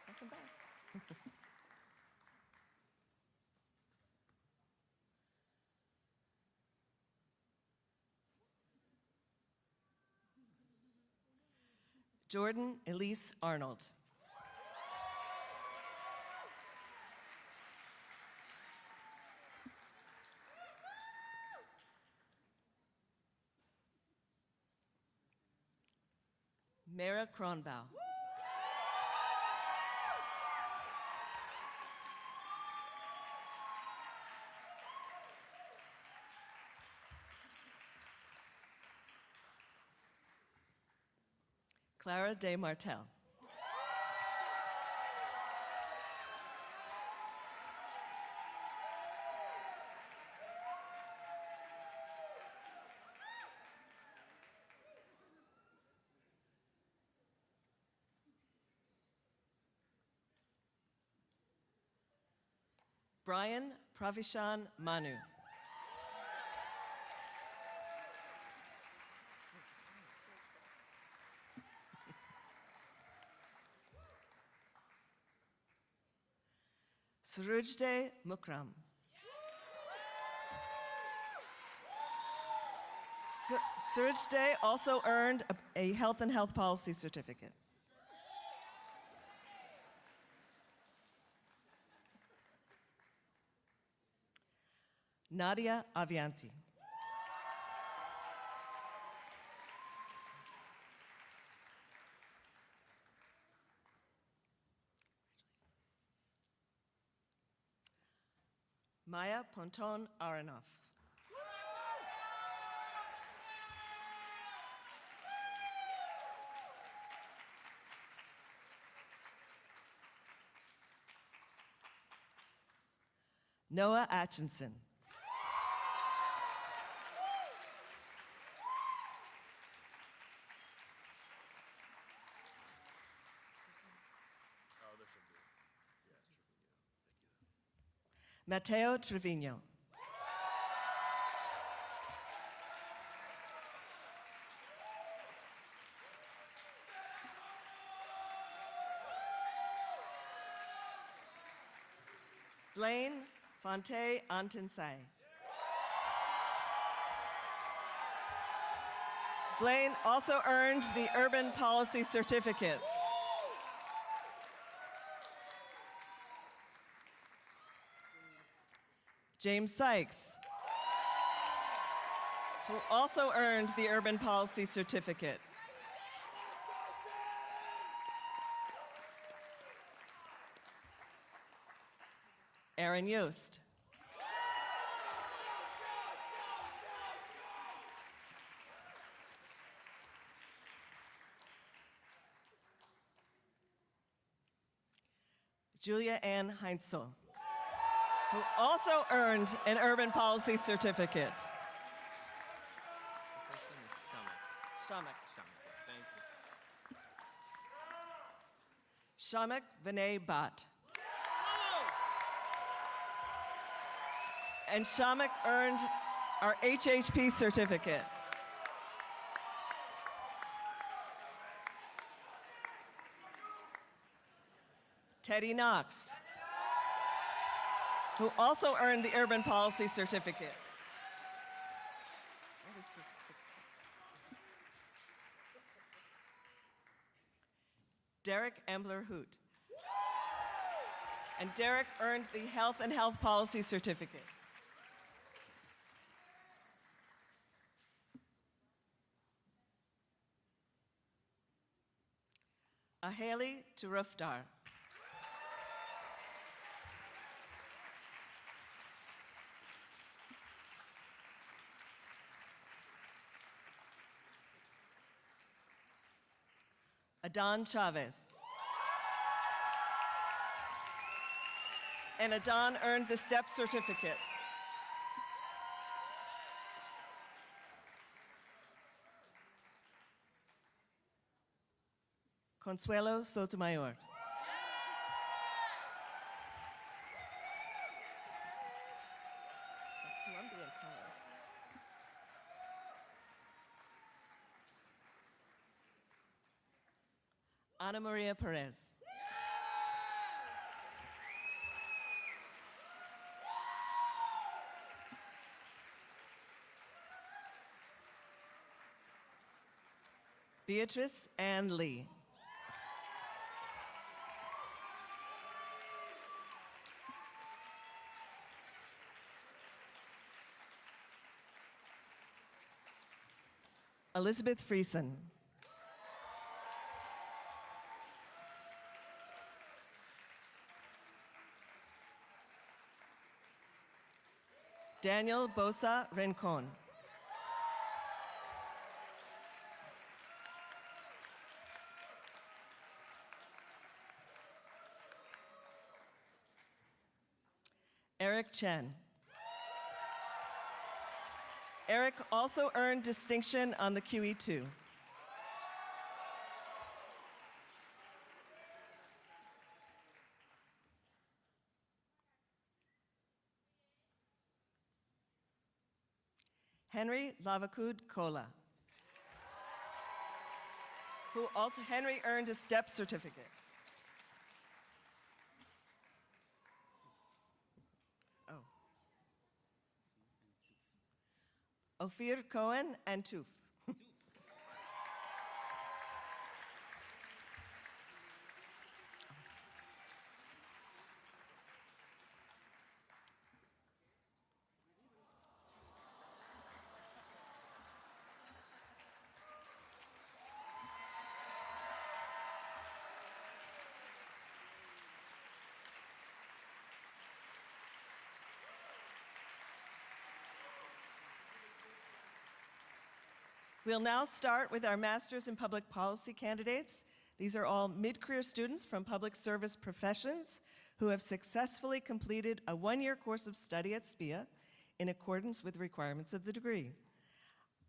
Welcome back. Jordan Elise Arnold. Mara Kronbaugh. Clara De Martel. Brian Pravishan Manu. Surujde Mukram. Surujde also earned a Health and Health Policy certificate. Nadia Avianti. Maya Ponton Aronoff. Noah Atchinson. Mateo Trevino. Blaine Fonte Antinsai. Blaine also earned the Urban Policy Certificate. James Sykes, who also earned the Urban Policy Certificate. Aaron Yost. Julia Ann Heinzel, who also earned an Urban Policy Certificate. Shamak. Shamak Vinay Bhatt. And Shamak earned our HHP certificate. Teddy Knox, who also earned the Urban Policy Certificate. Derek Ambler Hoot. And Derek earned the Health and Health Policy Certificate. Aheli Turufdar. Adan Chavez. And Adan earned the STEP certificate. Consuelo Sotomayor. Colombian colors. Ana Maria Perez. Beatrice Ann Lee. Elizabeth Friesen. Daniel Bosa Rincon. Eric Chen. Eric also earned distinction on the QE2. Henry Lavakud Kola, Henry earned a STEP certificate. Oh. Ophir Cohen and Toof. We'll now start with our Masters in Public Policy candidates. These are all mid-career students from public service professions who have successfully completed a one-year course of study at SPIA in accordance with the requirements of the degree.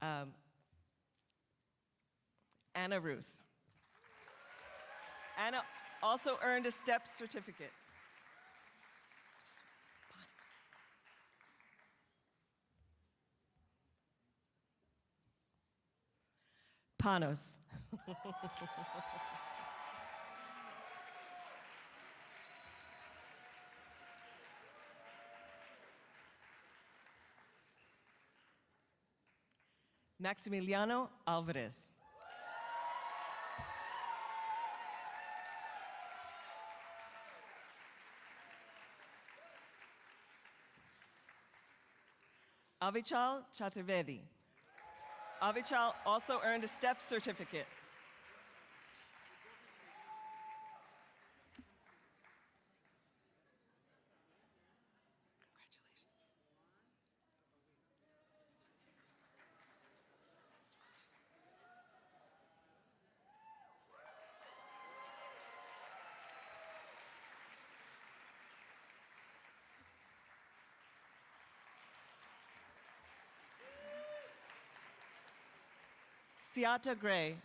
Anna Ruth. Anna also earned a STEP certificate. Panos. Maximiliano Alvarez. Avichal Chaturvedi. Avichal also earned a STEP certificate. Congratulations. Seata Gray.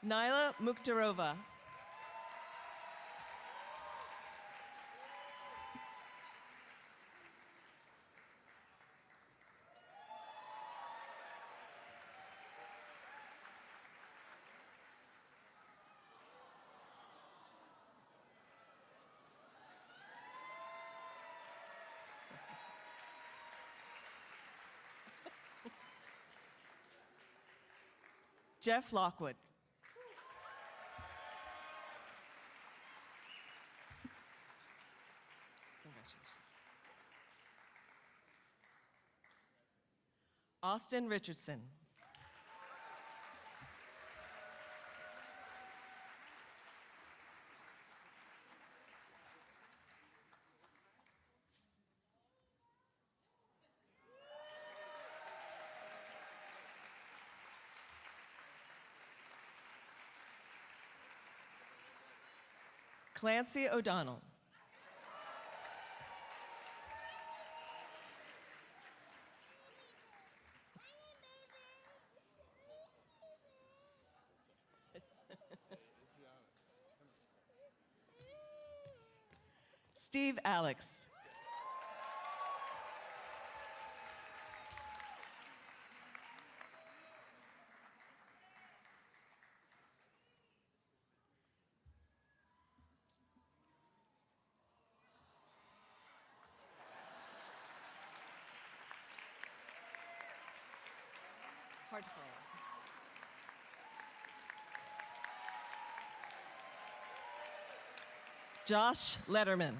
Naila Mukhtarova. Jeff Lockwood. Congratulations. Austin Richardson. Clancy O'Donnell. Steve Alex. Hard to follow. Josh Letterman.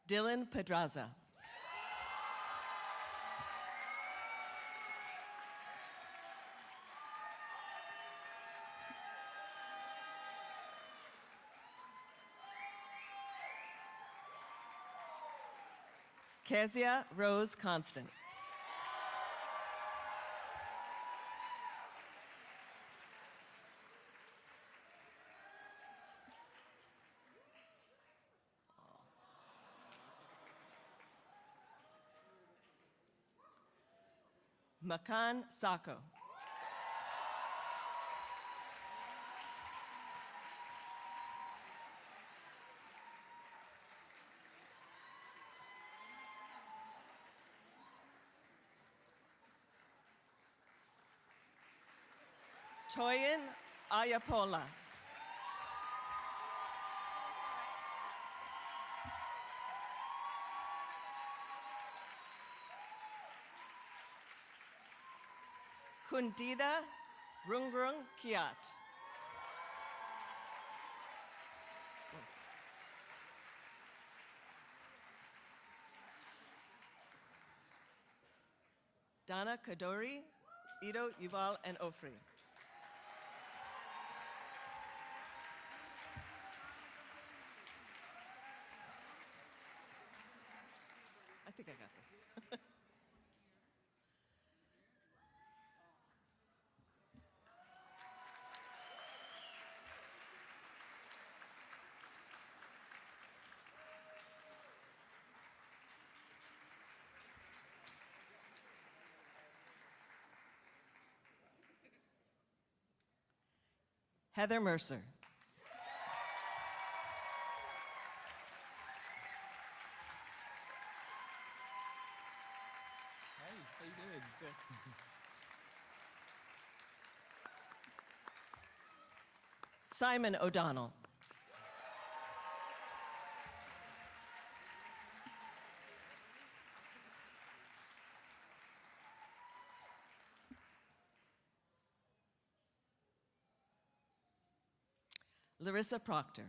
Dylan Pedraza. Kezia Rose Constant. Makan Sako. Toyin Ayapola. Kundida Rungrung Kiat. Dana Kadori, Ido, Yuval, and Ofri. I think I got this. Heather Mercer. Hey, how you doing? Good. Simon O'Donnell. Larissa Proctor.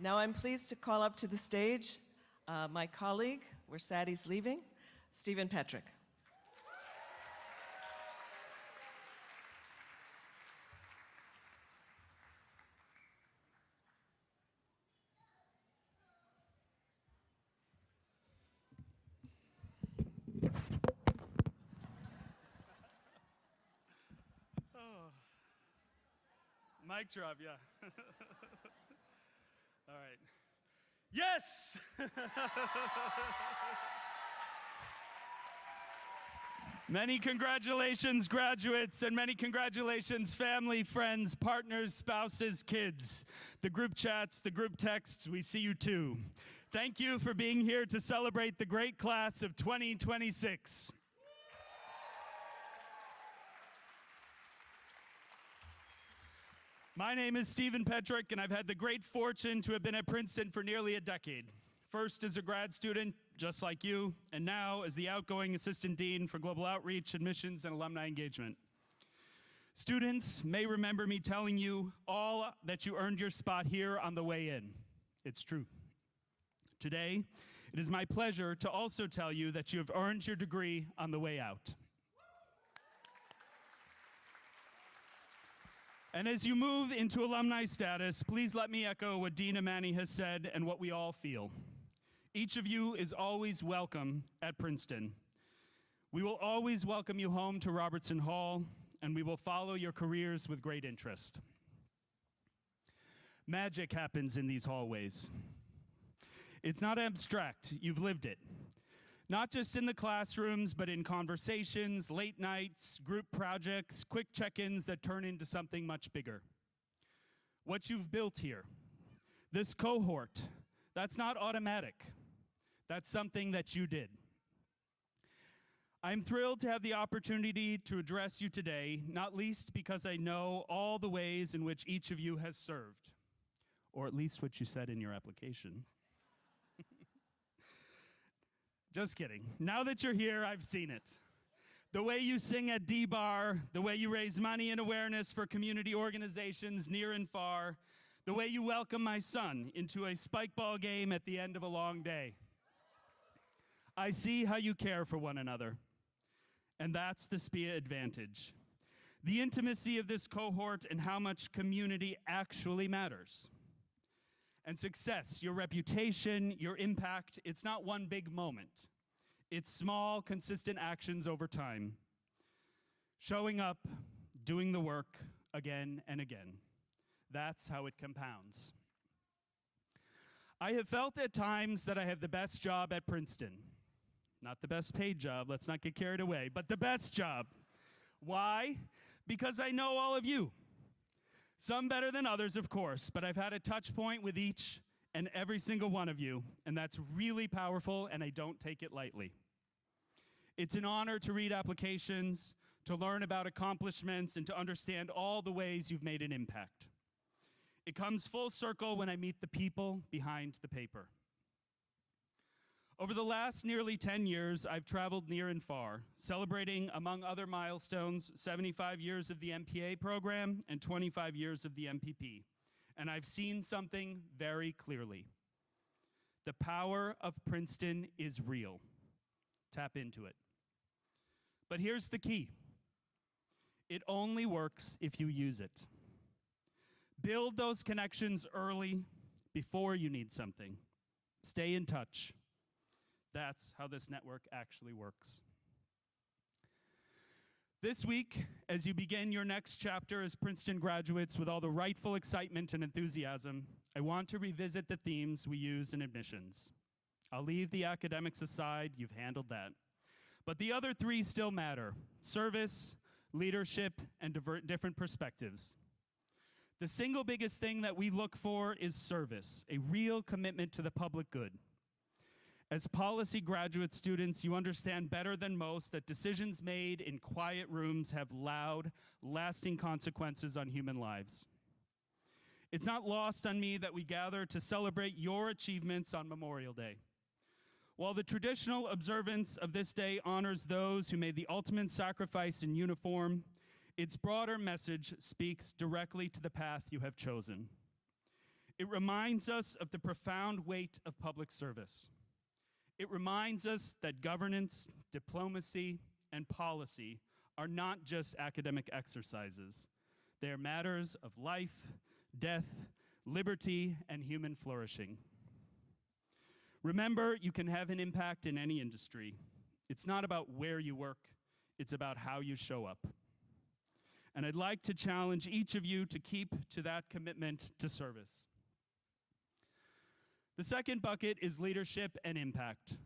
Now I'm pleased to call up to the stage my colleague, where Sadie's leaving, Stephen Petrick. Mic drop, yeah. All right. Yes! Many congratulations, graduates, and many congratulations, family, friends, partners, spouses, kids. The group chats, the group texts, we see you too. Thank you for being here to celebrate the great class of 2026. My name is Stephen Petrick, and I've had the great fortune to have been at Princeton for nearly a decade. First as a grad student, just like you, and now as the outgoing Assistant Dean for Global Outreach, Admissions, and Alumni Engagement. Students may remember me telling you all that you earned your spot here on the way in. It's true. Today, it is my pleasure to also tell you that you have earned your degree on the way out. And as you move into alumni status, please let me echo what Dean Amani has said and what we all feel. Each of you is always welcome at Princeton. We will always welcome you home to Robertson Hall, and we will follow your careers with great interest. Magic happens in these hallways. It's not abstract, you've lived it. Not just in the classrooms, but in conversations, late nights, group projects, quick check-ins that turn into something much bigger. What you've built here, this cohort, that's not automatic. That's something that you did. I'm thrilled to have the opportunity to address you today, not least because I know all the ways in which each of you has served, or at least what you said in your application. Just kidding. Now that you're here, I've seen it. The way you sing at D-Bar, the way you raise money and awareness for community organizations near and far, the way you welcome my son into a spike ball game at the end of a long day. I see how you care for one another, and that's the SPIA advantage. The intimacy of this cohort and how much community actually matters. And success, your reputation, your impact, it's not one big moment. It's small, consistent actions over time. Showing up, doing the work again and again. That's how it compounds. I have felt at times that I have the best job at Princeton. Not the best paid job, let's not get carried away, but the best job. Why? Because I know all of you. Some better than others, of course, but I've had a touch point with each and every single one of you, and that's really powerful, and I don't take it lightly. It's an honor to read applications, to learn about accomplishments, and to understand all the ways you've made an impact. It comes full circle when I meet the people behind the paper. Over the last nearly 10 years, I've traveled near and far, celebrating, among other milestones, 75 years of the MPA program and 25 years of the MPP. And I've seen something very clearly. The power of Princeton is real. Tap into it. But here's the key. It only works if you use it. Build those connections early, before you need something. Stay in touch. That's how this network actually works. This week, as you begin your next chapter as Princeton graduates with all the rightful excitement and enthusiasm, I want to revisit the themes we use in admissions. I'll leave the academics aside, you've handled that. But the other three still matter: service, leadership, and different perspectives. The single biggest thing that we look for is service, a real commitment to the public good. As policy graduate students, you understand better than most that decisions made in quiet rooms have loud, lasting consequences on human lives. It's not lost on me that we gather to celebrate your achievements on Memorial Day. While the traditional observance of this day honors those who made the ultimate sacrifice in uniform, its broader message speaks directly to the path you have chosen. It reminds us of the profound weight of public service. It reminds us that governance, diplomacy, and policy are not just academic exercises. They are matters of life, death, liberty, and human flourishing. Remember, you can have an impact in any industry. It's not about where you work, it's about how you show up. And I'd like to challenge each of you to keep to that commitment to service. The second bucket is leadership and impact.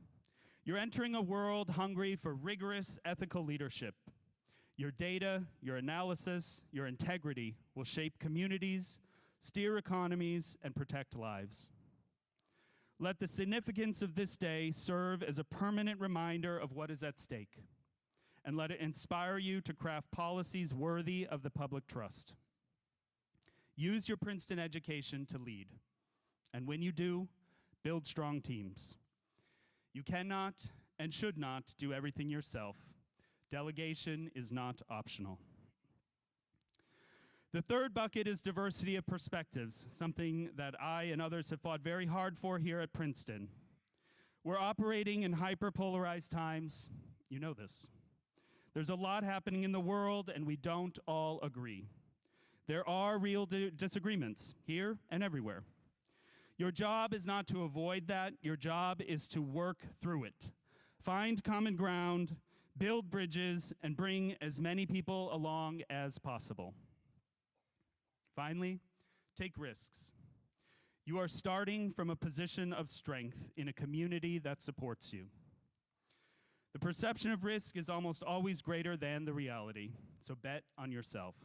You're entering a world hungry for rigorous ethical leadership. Your data, your analysis, your integrity will shape communities, steer economies, and protect lives. Let the significance of this day serve as a permanent reminder of what is at stake, and let it inspire you to craft policies worthy of the public trust. Use your Princeton education to lead, and when you do, build strong teams. You cannot and should not do everything yourself. Delegation is not optional. The third bucket is diversity of perspectives, something that I and others have fought very hard for here at Princeton. We're operating in hyper-polarized times. You know this. There's a lot happening in the world, and we don't all agree. There are real disagreements here and everywhere. Your job is not to avoid that. Your job is to work through it. Find common ground, build bridges, and bring as many people along as possible. Finally, take risks. You are starting from a position of strength in a community that supports you. The perception of risk is almost always greater than the reality, so bet on yourself.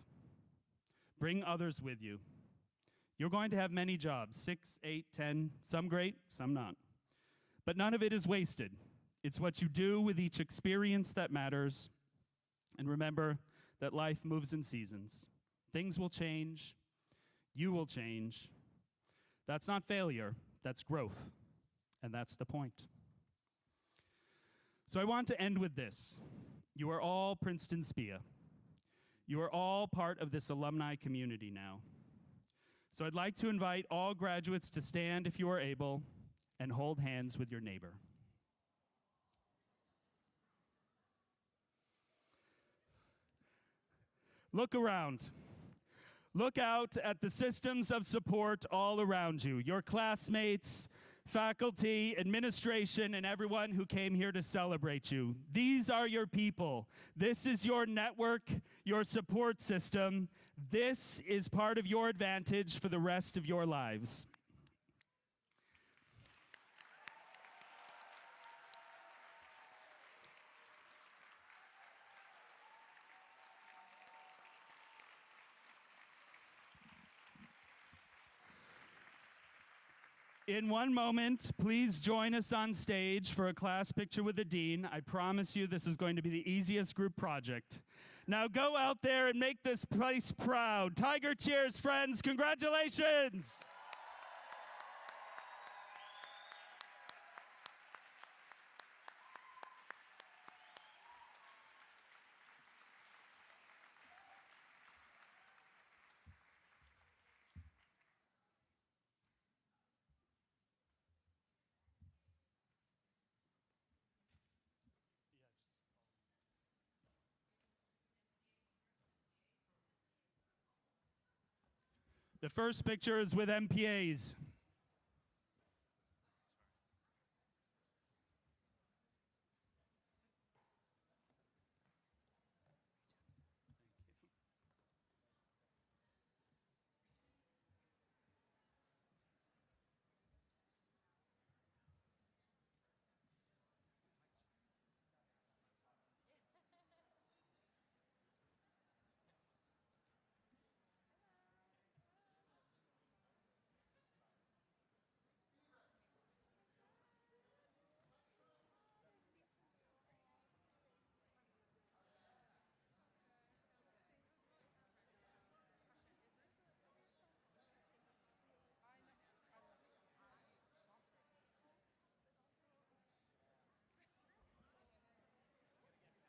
Bring others with you. You're going to have many jobs, 6, 8, 10, some great, some not. But none of it is wasted. It's what you do with each experience that matters. And remember that life moves in seasons. Things will change. You will change. That's not failure, that's growth. And that's the point. So I want to end with this. You are all Princeton SPIA. You are all part of this alumni community now. So I'd like to invite all graduates to stand if you are able and hold hands with your neighbor. Look around. Look out at the systems of support all around you, your classmates, faculty, administration, and everyone who came here to celebrate you. These are your people. This is your network, your support system. This is part of your advantage for the rest of your lives. In one moment, please join us on stage for a class picture with the dean. I promise you this is going to be the easiest group project. Now go out there and make this place proud. Tiger cheers, friends. Congratulations. The first picture is with MPAs.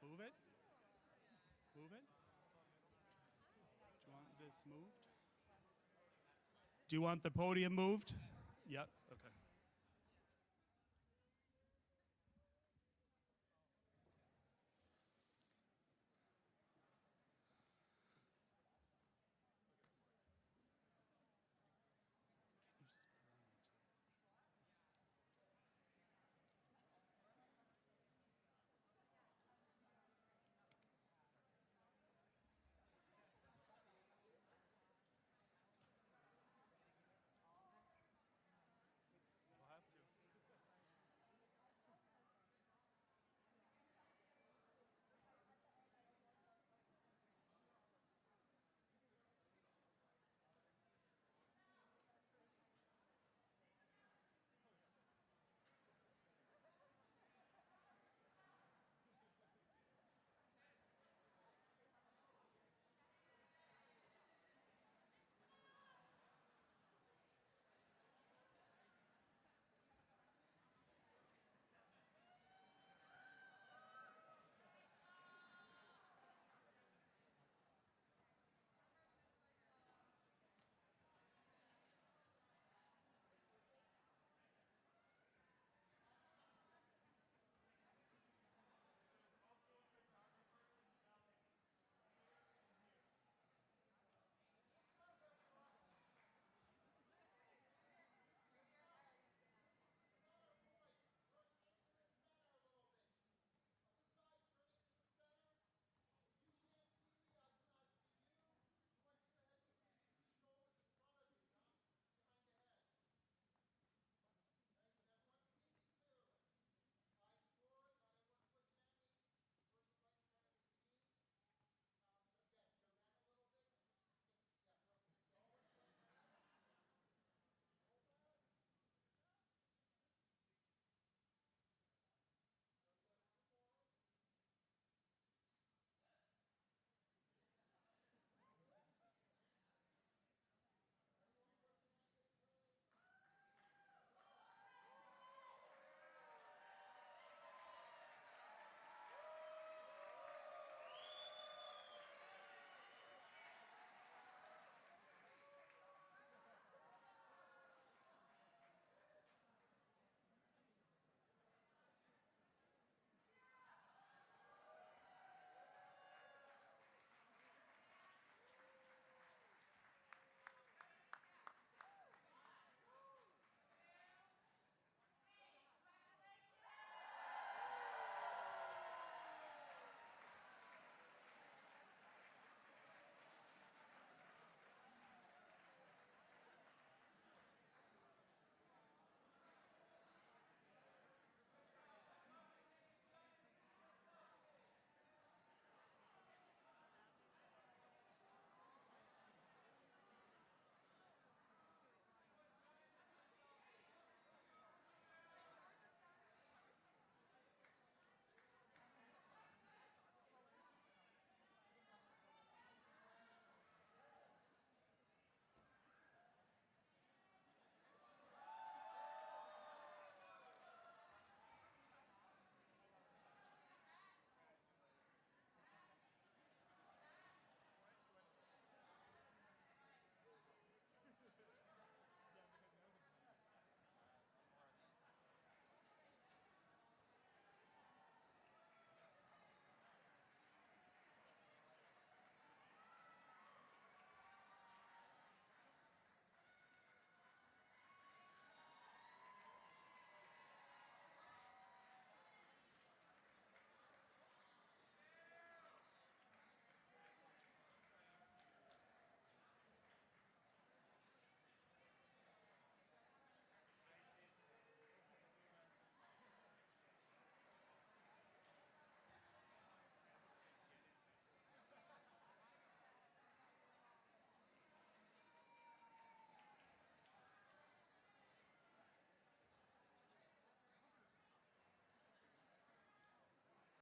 Move it. Move it. Do you want this moved? Do you want the podium moved? Yep, okay.